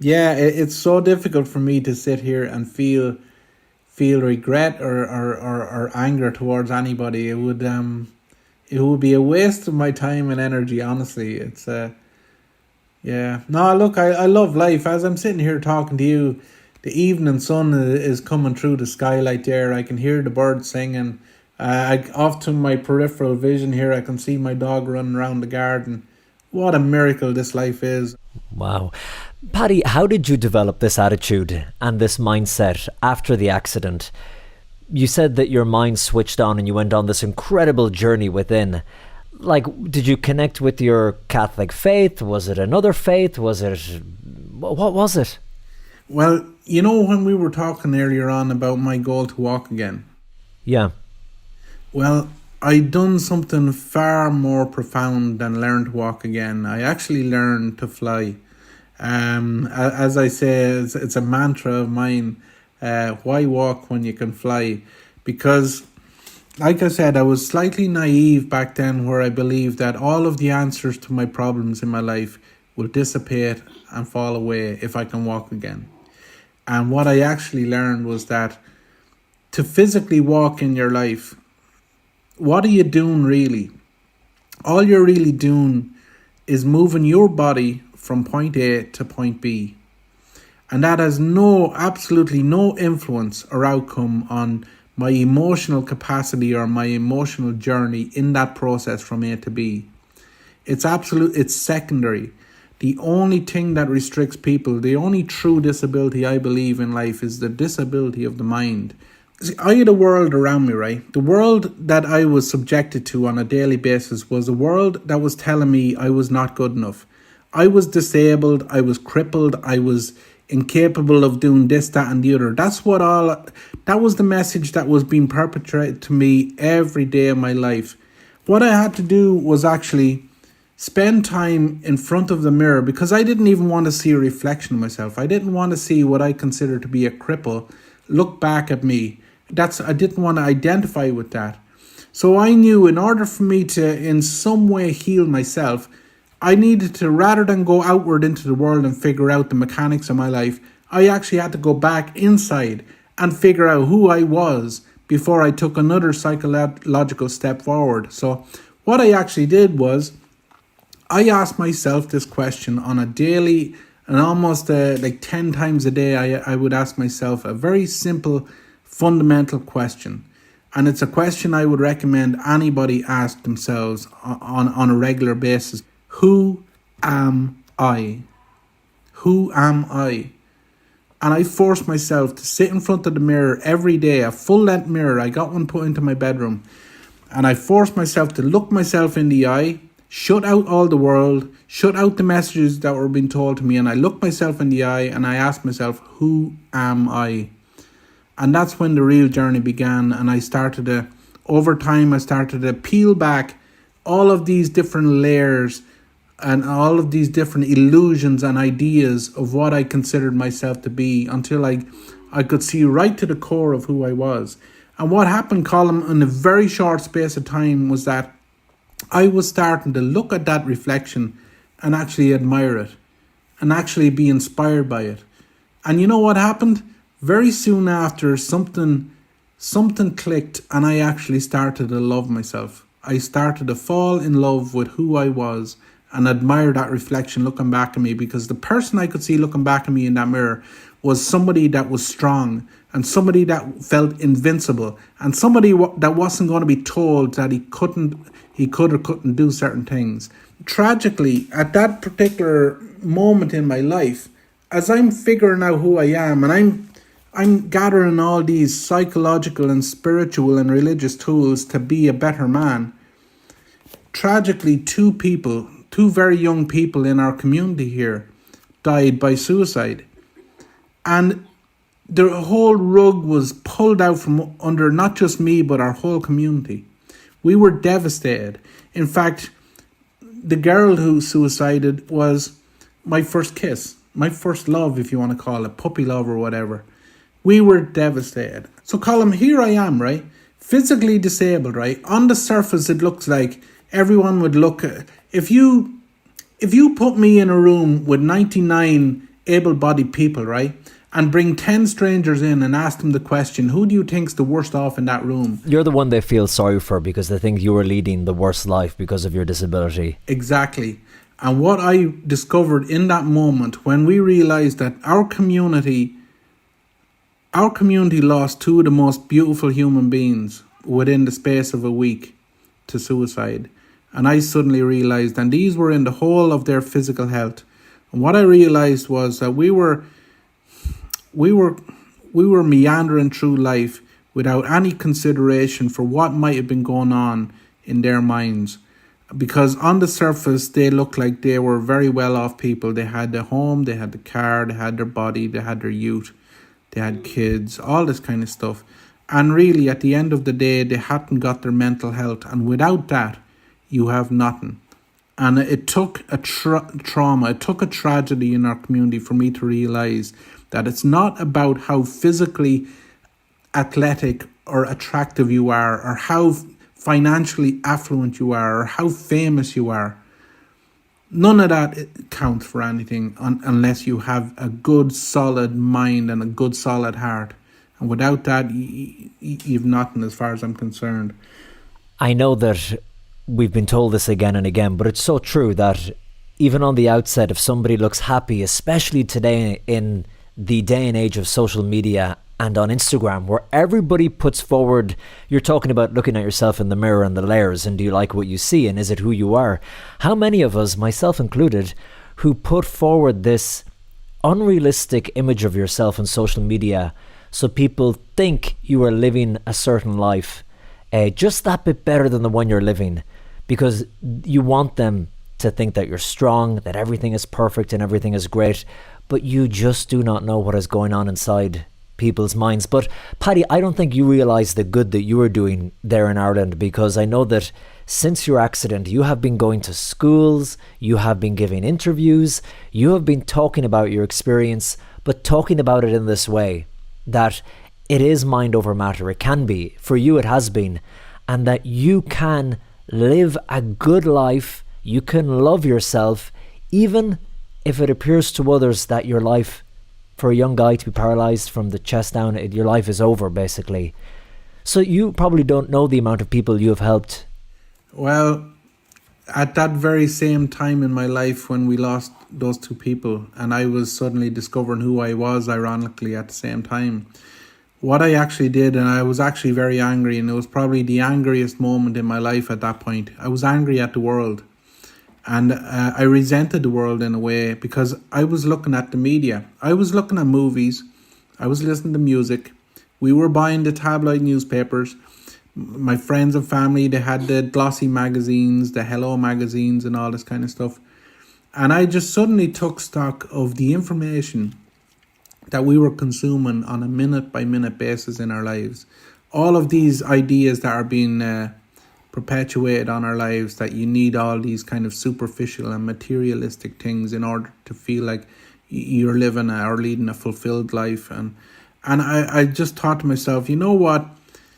it's so difficult for me to sit here and feel regret or anger towards anybody. It would be a waste of my time and energy, honestly. It's No, look, I love life. As I'm sitting here talking to you, the evening sun is coming through the skylight there. I can hear the birds singing. Off to my peripheral vision here, I can see my dog running around the garden. What a miracle this life is. Wow. Paddy, how did you develop this attitude and this mindset after the accident? You said that your mind switched on and you went on this incredible journey within. Like, did you connect with your Catholic faith? Was it another faith? What was it? Well, when we were talking earlier on about my goal to walk again. Yeah. Well, I done something far more profound than learn to walk again. I actually learned to fly. As I say, it's a mantra of mine. Why walk when you can fly? Because, like I said, I was slightly naive back then, where I believed that all of the answers to my problems in my life will dissipate and fall away if I can walk again. And what I actually learned was that to physically walk in your life what are you doing really? All you're really doing is moving your body from point A to point B. And that has absolutely no influence or outcome on my emotional capacity or my emotional journey in that process from A to B. It's secondary. The only thing that restricts people, the only true disability I believe in life is the disability of the mind. See, I had a world around me, right? The world that I was subjected to on a daily basis was a world that was telling me I was not good enough. I was disabled, I was crippled, I was incapable of doing this, that and the other. That was the message that was being perpetrated to me every day of my life. What I had to do was actually spend time in front of the mirror, because I didn't even want to see a reflection of myself. I didn't want to see what I consider to be a cripple look back at me. I didn't want to identify with that. So I knew in order for me to in some way heal myself, I needed to, rather than go outward into the world and figure out the mechanics of my life, I actually had to go back inside and figure out who I was before I took another psychological step forward. So what I actually did was I asked myself this question on a daily and almost like 10 times a day. I would ask myself a very simple, fundamental question. And it's a question I would recommend anybody ask themselves on a regular basis. Who am I? Who am I? And I forced myself to sit in front of the mirror every day, a full-length mirror. I got one put into my bedroom. And I forced myself to look myself in the eye, shut out all the world, shut out the messages that were being told to me. And I looked myself in the eye and I asked myself, who am I? And that's when the real journey began. And over time, I started to peel back all of these different layers and all of these different illusions and ideas of what I considered myself to be, until I could see right to the core of who I was. And what happened, Colm, in a very short space of time was that I was starting to look at that reflection and actually admire it and actually be inspired by it. And you know what happened? Very soon after, something clicked and I actually started to love myself. I started to fall in love with who I was and admire that reflection looking back at me, because the person I could see looking back at me in that mirror was somebody that was strong and somebody that felt invincible and somebody that wasn't going to be told that he could or couldn't do certain things. Tragically, at that particular moment in my life, as I'm figuring out who I am and I'm gathering all these psychological and spiritual and religious tools to be a better man, tragically two very young people in our community here died by suicide. And the whole rug was pulled out from under not just me, but our whole community. We were devastated. In fact, the girl who suicided was my first kiss, my first love, if you want to call it, puppy love or whatever. We were devastated. So Colm, here I am, right? Physically disabled, right? On the surface, it looks like everyone would look. If you put me in a room with 99 able-bodied people, right, and bring 10 strangers in and ask them the question, who do you think's the worst off in that room? You're the one they feel sorry for because they think you were leading the worst life because of your disability. Exactly. And what I discovered in that moment, when we realised that our community lost two of the most beautiful human beings within the space of a week to suicide. And I suddenly realised, and these were in the whole of their physical health. And what I realised was that we were meandering through life without any consideration for what might have been going on in their minds. Because on the surface, they looked like they were very well off people. They had their home, they had the car, they had their body, they had their youth, they had kids, all this kind of stuff. And really, at the end of the day, they hadn't got their mental health. And without that, you have nothing. And it took a trauma, it took a tragedy in our community for me to realise that it's not about how physically athletic or attractive you are, or how financially affluent you are, or how famous you are. None of that counts for anything unless you have a good solid mind and a good solid heart. And without that, you've nothing as far as I'm concerned. I know that we've been told this again and again, but it's so true that even on the outset, if somebody looks happy, especially today in the day and age of social media and on Instagram, where everybody puts forward, you're talking about looking at yourself in the mirror and the layers, and do you like what you see, and is it who you are? How many of us, myself included, who put forward this unrealistic image of yourself on social media so people think you are living a certain life, just that bit better than the one you're living, because you want them to think that you're strong, that everything is perfect and everything is great, but you just do not know what is going on inside people's minds. But Paddy, I don't think you realise the good that you are doing there in Ireland, because I know that since your accident, you have been going to schools, you have been giving interviews, you have been talking about your experience, but talking about it in this way, that it is mind over matter. It can be. For you, it has been. And that you can live a good life, you can love yourself, even if it appears to others that your life, for a young guy to be paralysed from the chest down, your life is over, basically. So you probably don't know the amount of people you have helped. Well, at that very same time in my life when we lost those two people, and I was suddenly discovering who I was, ironically, at the same time, what I actually did, and I was actually very angry, and it was probably the angriest moment in my life at that point. I was angry at the world. And I resented the world in a way, because I was looking at the media. I was looking at movies. I was listening to music. We were buying the tabloid newspapers. My friends and family, they had the glossy magazines, the Hello magazines and all this kind of stuff. And I just suddenly took stock of the information that we were consuming on a minute-by-minute basis in our lives. All of these ideas that are being perpetuated on our lives, that you need all these kind of superficial and materialistic things in order to feel like you're living or leading a fulfilled life. And I just thought to myself, you know what?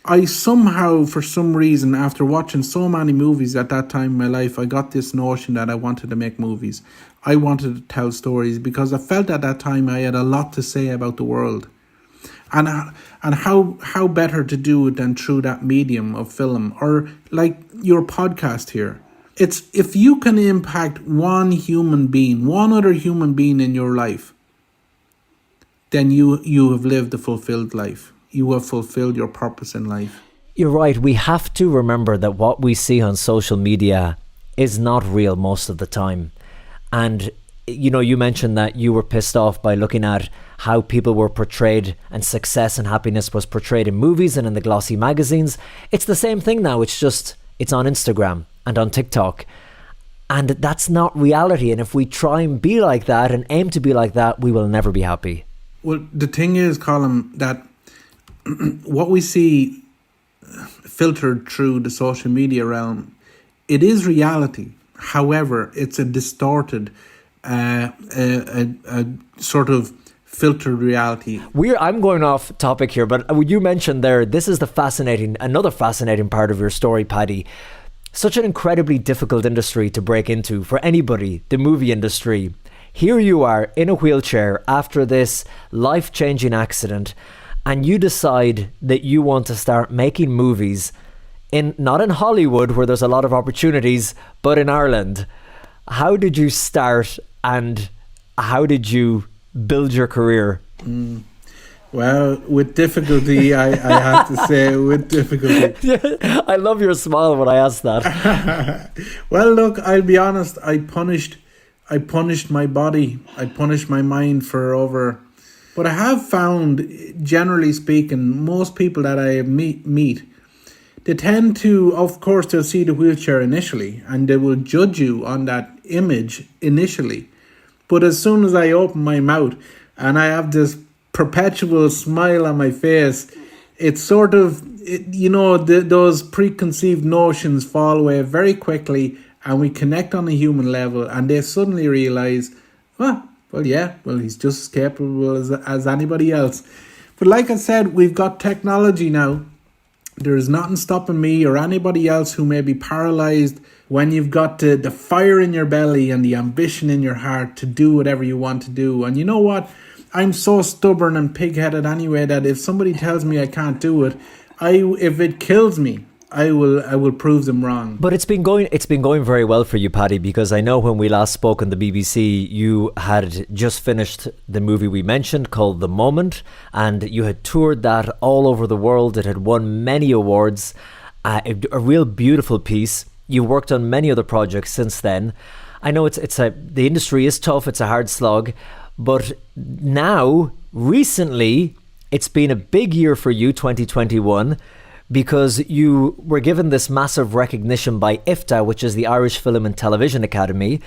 I somehow, for some reason, after watching so many movies at that time in my life, I got this notion that I wanted to make movies. I wanted to tell stories, because I felt at that time I had a lot to say about the world. And how better to do it than through that medium of film, or like your podcast here. It's if you can impact one human being, one other human being in your life, then you have lived a fulfilled life. You have fulfilled your purpose in life. You're right. We have to remember that what we see on social media is not real most of the time. And you know, you mentioned that you were pissed off by looking at how people were portrayed and success and happiness was portrayed in movies and in the glossy magazines. It's the same thing now. It's just, it's on Instagram and on TikTok. And that's not reality. And if we try and be like that and aim to be like that, we will never be happy. Well, the thing is, Colm, that what we see filtered through the social media realm, it is reality. However, it's a distorted a sort of filtered reality. I'm going off topic here, but you mentioned there, this is another fascinating part of your story, Paddy. Such an incredibly difficult industry to break into for anybody, the movie industry. Here you are in a wheelchair after this life-changing accident, and you decide that you want to start making movies not in Hollywood, where there's a lot of opportunities, but in Ireland. How did you start, and how did you build your career? Well, with difficulty, I have to say, with difficulty. I love your smile when I ask that. Well, look, I'll be honest. I punished my body. I punished my mind for over. But I have found, generally speaking, most people that I meet, they tend to, of course, they'll see the wheelchair initially, and they will judge you on that image initially. But as soon as I open my mouth and I have this perpetual smile on my face, it's sort of, those preconceived notions fall away very quickly, and we connect on a human level, and they suddenly realize, he's just as capable as anybody else. But like I said, we've got technology now. There is nothing stopping me or anybody else who may be paralyzed when you've got the fire in your belly and the ambition in your heart to do whatever you want to do. And you know what? I'm so stubborn and pig-headed anyway that if somebody tells me I can't do it, if it kills me, I will prove them wrong. But it's been going very well for you, Paddy, because I know when we last spoke on the BBC, you had just finished the movie we mentioned called The Moment, and you had toured that all over the world. It had won many awards, a real beautiful piece. You worked on many other projects since then. I know the industry is tough, it's a hard slog, but now, recently, it's been a big year for you, 2021, because you were given this massive recognition by IFTA, which is the Irish Film and Television Academy,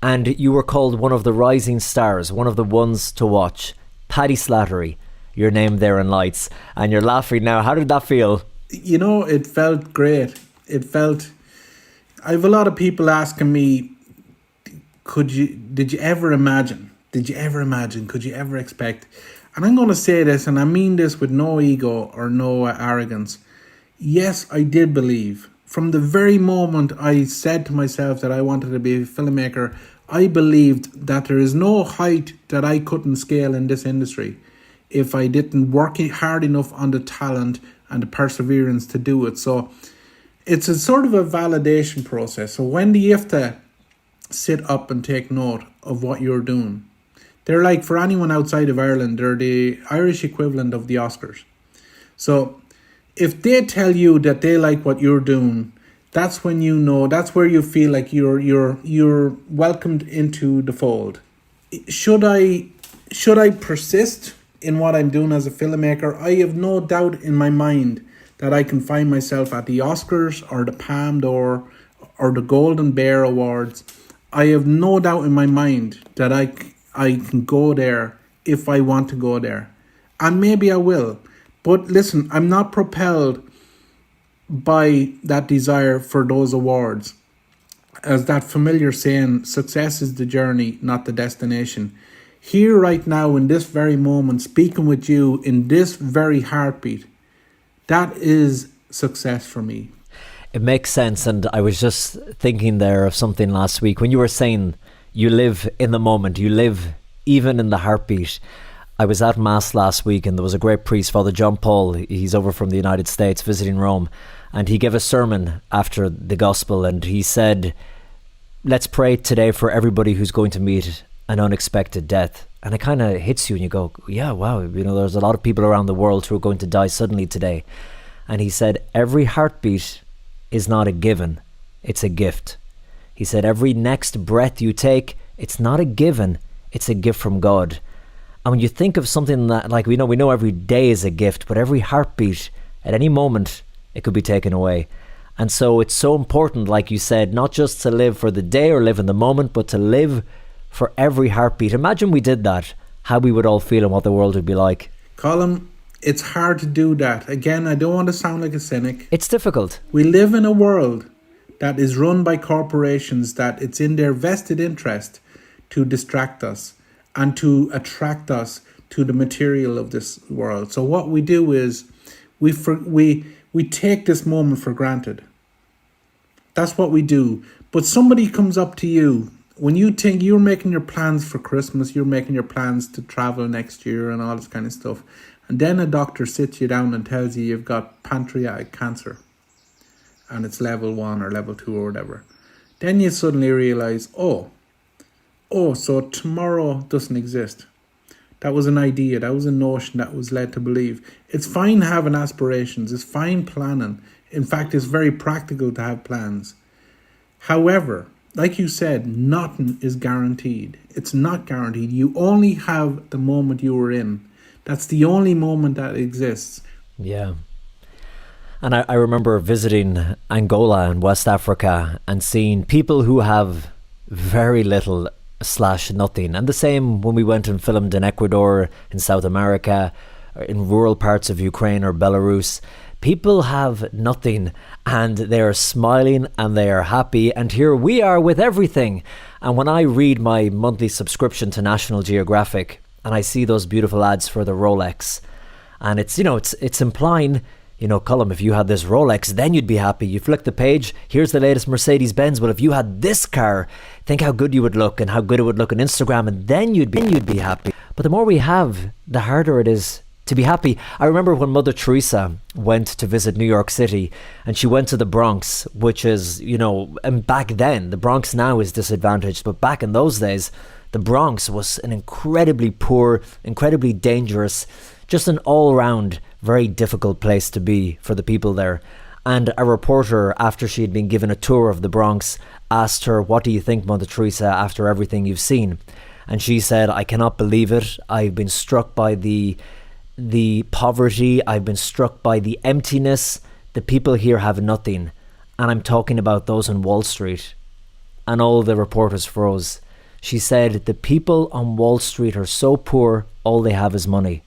and you were called one of the rising stars, one of the ones to watch. Paddy Slattery, your name there in lights, and you're laughing now. How did that feel? You know, it felt great. I have a lot of people asking me, did you ever imagine? Could you ever expect? And I'm going to say this, and I mean this with no ego or no arrogance. Yes, I did believe. From the very moment I said to myself that I wanted to be a filmmaker, I believed that there is no height that I couldn't scale in this industry if I didn't work hard enough on the talent and the perseverance to do it. So it's a sort of a validation process. So when the IFTA sit up and take note of what you're doing, they're like, for anyone outside of Ireland, they're the Irish equivalent of the Oscars. So if they tell you that they like what you're doing, that's when you know, that's where you feel like you're welcomed into the fold. Should I persist in what I'm doing as a filmmaker? I have no doubt in my mind that I can find myself at the Oscars or the Palme d'Or or the Golden Bear Awards. I have no doubt in my mind that I can go there if I want to go there. And maybe I will. But listen, I'm not propelled by that desire for those awards. As that familiar saying, success is the journey, not the destination. Here right now, in this very moment, speaking with you in this very heartbeat, that is success for me. It makes sense. And I was just thinking there of something last week when you were saying you live in the moment, you live even in the heartbeat. I was at Mass last week and there was a great priest, Father John Paul. He's over from the United States visiting Rome, and he gave a sermon after the gospel, and he said, let's pray today for everybody who's going to meet an unexpected death. And it kind of hits you and you go, yeah, wow, there's a lot of people around the world who are going to die suddenly today. And he said, every heartbeat is not a given, it's a gift. He said, every next breath you take, it's not a given, it's a gift from God. And when you think of something that, like we know every day is a gift, but every heartbeat, at any moment, it could be taken away. And so it's so important, like you said, not just to live for the day or live in the moment, but to live for every heartbeat. Imagine we did that, how we would all feel and what the world would be like. Colm, it's hard to do that. Again, I don't want to sound like a cynic. It's difficult. We live in a world that is run by corporations that it's in their vested interest to distract us and to attract us to the material of this world. So what we do is we take this moment for granted. That's what we do. But somebody comes up to you when you think you're making your plans for Christmas, you're making your plans to travel next year and all this kind of stuff. And then a doctor sits you down and tells you you've got pancreatic cancer and it's level 1 or level 2 or whatever. Then you suddenly realize, oh, so tomorrow doesn't exist. That was an idea, that was a notion that was led to believe. It's fine having aspirations, it's fine planning. In fact, it's very practical to have plans. However, like you said, nothing is guaranteed. It's not guaranteed. You only have the moment you were in. That's the only moment that exists. Yeah. And I remember visiting Angola and West Africa and seeing people who have very little / nothing. And the same when we went and filmed in Ecuador, in South America, or in rural parts of Ukraine or Belarus. People have nothing and they are smiling and they are happy. And here we are with everything. And when I read my monthly subscription to National Geographic and I see those beautiful ads for the Rolex, and it's implying, Colm, if you had this Rolex, then you'd be happy. You flick the page, here's the latest Mercedes-Benz. Well, if you had this car, think how good you would look and how good it would look on Instagram, and then you'd be happy. But the more we have, the harder it is to be happy. I remember when Mother Teresa went to visit New York City, and she went to the Bronx, which is, and back then, the Bronx now is disadvantaged, but back in those days, the Bronx was an incredibly poor, incredibly dangerous, just an all-round very difficult place to be for the people there. And a reporter, after she had been given a tour of the Bronx, asked her, "What do you think, Mother Teresa, after everything you've seen?" And she said, "I cannot believe it. I've been struck by the poverty. I've been struck by the emptiness. The people here have nothing." And I'm talking about those on Wall Street. And all the reporters froze. She said, "The people on Wall Street are so poor, all they have is money."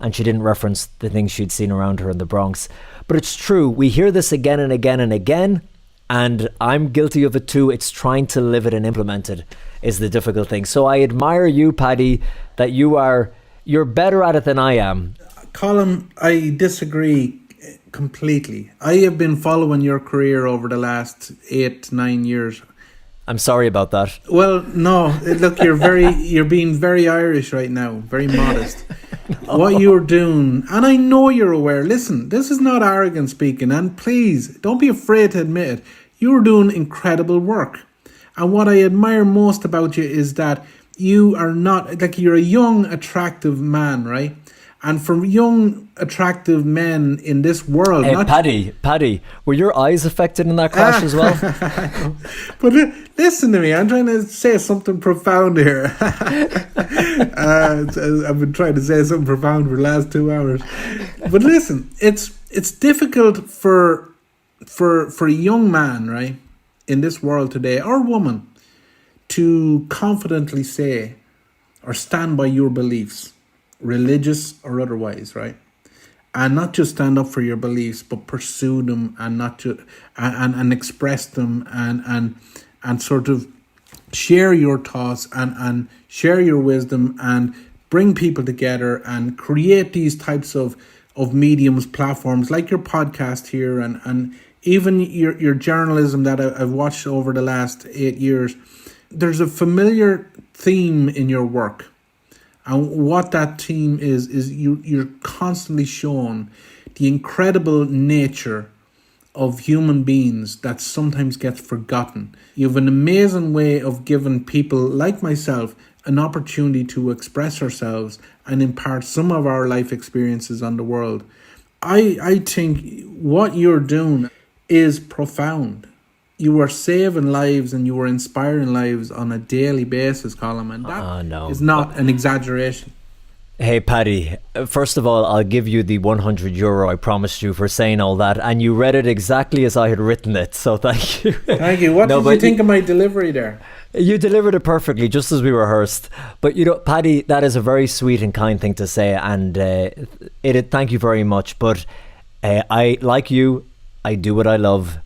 And she didn't reference the things she'd seen around her in the Bronx. But it's true. We hear this again and again and again. And I'm guilty of it too. It's trying to live it and implement it is the difficult thing. So I admire you, Paddy, that you're better at it than I am. Colm, I disagree completely. I have been following your career over the last 8-9 years. I'm sorry about that. Well, no, look, you're being very Irish right now, very modest. No. What you're doing, and I know you're aware, listen, this is not arrogant speaking, and please, don't be afraid to admit it. You're doing incredible work. And what I admire most about you is that you are not, like, you're a young, attractive man, right? And for young, attractive men in this world... Hey, Paddy, were your eyes affected in that crash as well? But listen to me, I'm trying to say something profound here. I've been trying to say something profound for the last 2 hours. But listen, it's difficult for a young man, right, in this world today, or woman, to confidently say or stand by your beliefs, religious or otherwise, right? And not just stand up for your beliefs, but pursue them and not to and express them and sort of share your thoughts and share your wisdom and bring people together and create these types of mediums, platforms like your podcast here and even your journalism that I've watched over the last 8 years. There's a familiar theme in your work. And what that theme is you're constantly showing the incredible nature of human beings that sometimes gets forgotten. You have an amazing way of giving people like myself an opportunity to express ourselves and impart some of our life experiences on the world. I think what you're doing is profound. You are saving lives and you are inspiring lives on a daily basis, Colm, and that is not an exaggeration. Hey, Paddy, first of all, I'll give you the €100 I promised you for saying all that, and you read it exactly as I had written it, so thank you. Thank you. What did you think of my delivery there? You delivered it perfectly, just as we rehearsed. But, Paddy, that is a very sweet and kind thing to say, and thank you very much. But I, like you, I do what I love.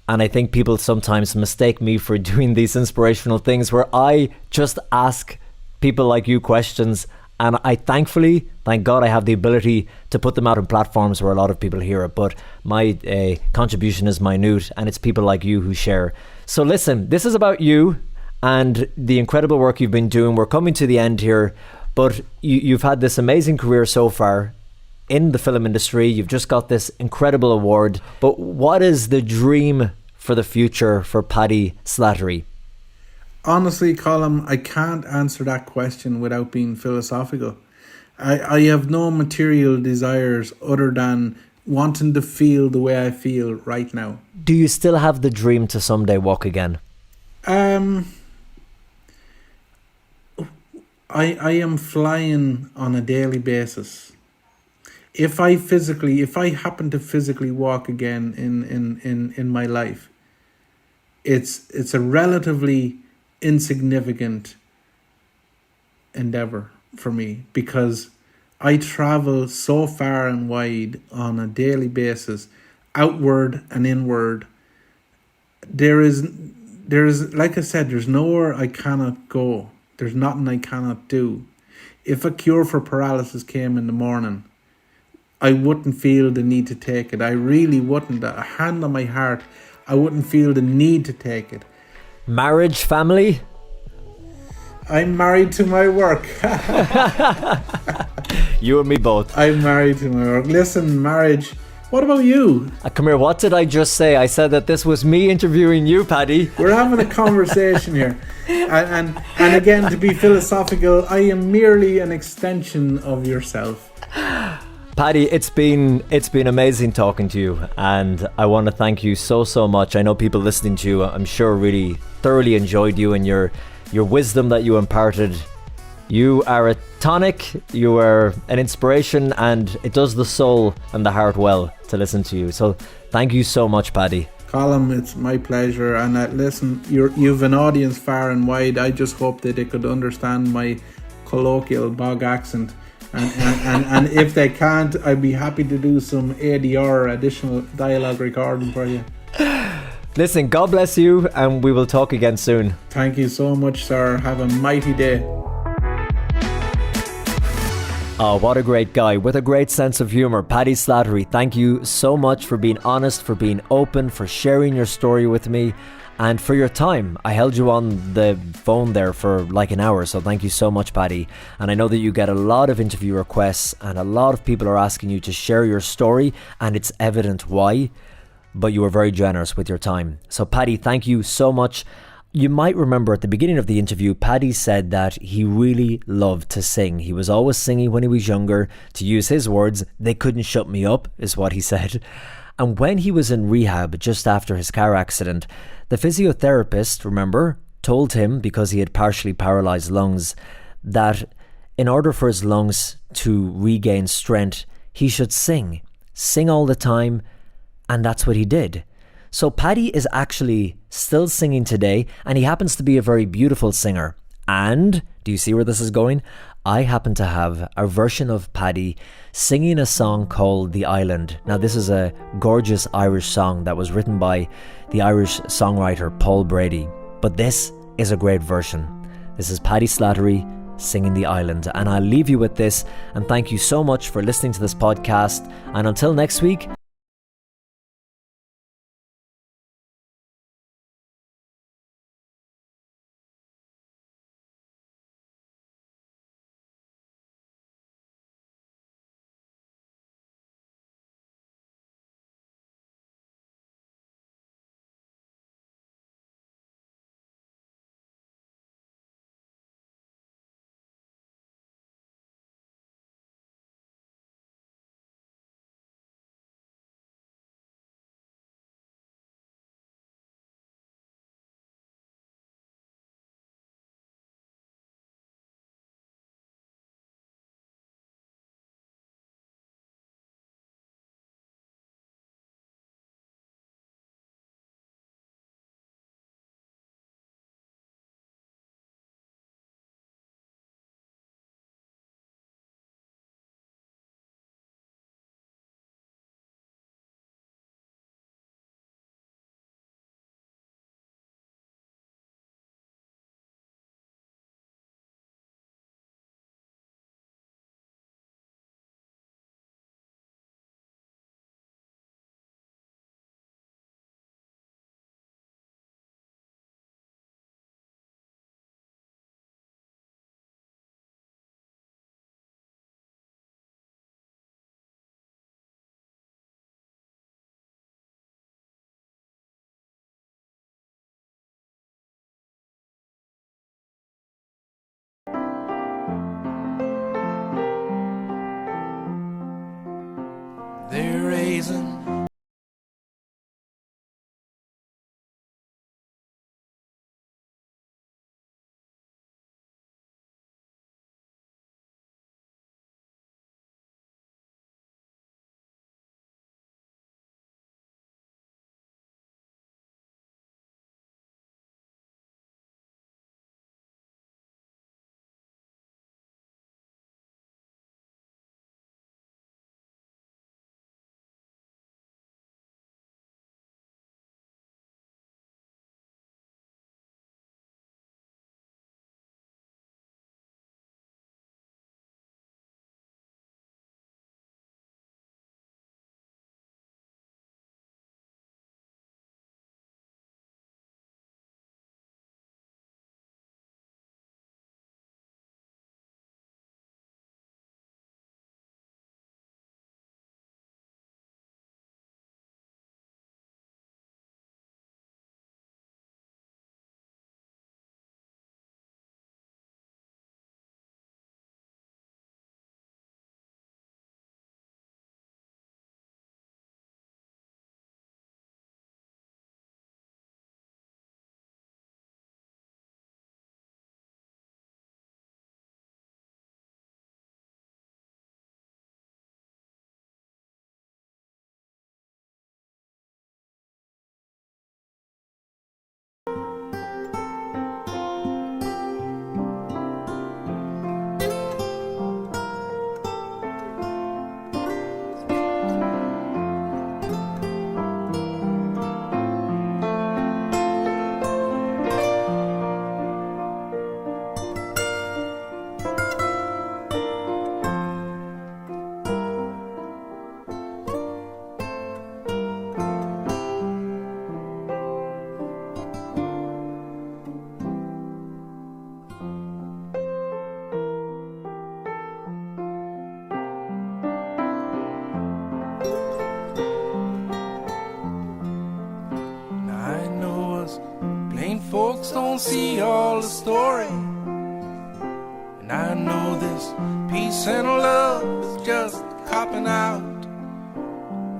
And I think people sometimes mistake me for doing these inspirational things where I just ask people like you questions. And thank God I have the ability to put them out on platforms where a lot of people hear it. But my contribution is minute, and it's people like you who share. So listen, this is about you and the incredible work you've been doing. We're coming to the end here, but you've had this amazing career so far in the film industry. You've just got this incredible award. But what is the dream for the future for Paddy Slattery? Honestly, Colm, I can't answer that question without being philosophical. I have no material desires other than wanting to feel the way I feel right now. Do you still have the dream to someday walk again? I am flying on a daily basis. If I happen to physically walk again in my life, it's a relatively insignificant endeavor for me because I travel so far and wide on a daily basis, outward and inward. There is, like I said, there's nowhere I cannot go. There's nothing I cannot do. If a cure for paralysis came in the morning, I wouldn't feel the need to take it. I really wouldn't. A hand on my heart, I wouldn't feel the need to take it. Marriage, family? I'm married to my work. You and me both. I'm married to my work. Listen, marriage. What about you? Come here, what did I just say? I said that this was me interviewing you, Paddy. We're having a conversation here. And again, to be philosophical, I am merely an extension of yourself. Paddy, it's been amazing talking to you, and I want to thank you so much. I know people listening to you, I'm sure, really thoroughly enjoyed you and your wisdom that you imparted. You are a tonic, you are an inspiration, and it does the soul and the heart well to listen to you. So thank you so much, Paddy. Colm, it's my pleasure. And listen, you've an audience far and wide. I just hope that they could understand my colloquial bog accent. And if they can't, I'd be happy to do some ADR, additional dialogue recording for you. Listen, God bless you, and we will talk again soon. Thank you so much, sir. Have a mighty day. Oh, what a great guy with a great sense of humour. Paddy Slattery, thank you so much for being honest, for being open, for sharing your story with me, and for your time. I held you on the phone there for like an hour, so thank you so much, Paddy. And I know that you get a lot of interview requests, and a lot of people are asking you to share your story, and it's evident why, but you were very generous with your time. So Paddy, thank you so much. You might remember at the beginning of the interview, Paddy said that he really loved to sing. He was always singing when he was younger. To use his words, they couldn't shut me up, is what he said. And when he was in rehab just after his car accident, the physiotherapist, remember, told him, because he had partially paralyzed lungs, that in order for his lungs to regain strength, he should sing all the time, and that's what he did. So Paddy is actually still singing today, and he happens to be a very beautiful singer. And, do you see where this is going? I happen to have a version of Paddy singing a song called The Island. Now, this is a gorgeous Irish song that was written by the Irish songwriter Paul Brady. But this is a great version. This is Paddy Slattery singing The Island. And I'll leave you with this, and thank you so much for listening to this podcast. And until next week, they're raising plain folks don't see all the story. And I know this peace and love is just copping out.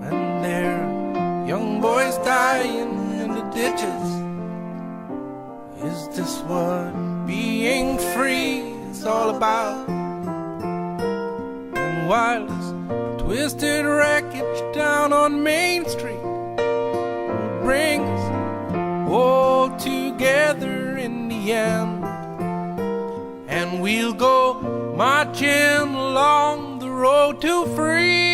And there are young boys dying in the ditches. Is this what being free is all about? And while this twisted wreckage down on Main Street will bring us all together in the end, and we'll go marching along the road to freedom.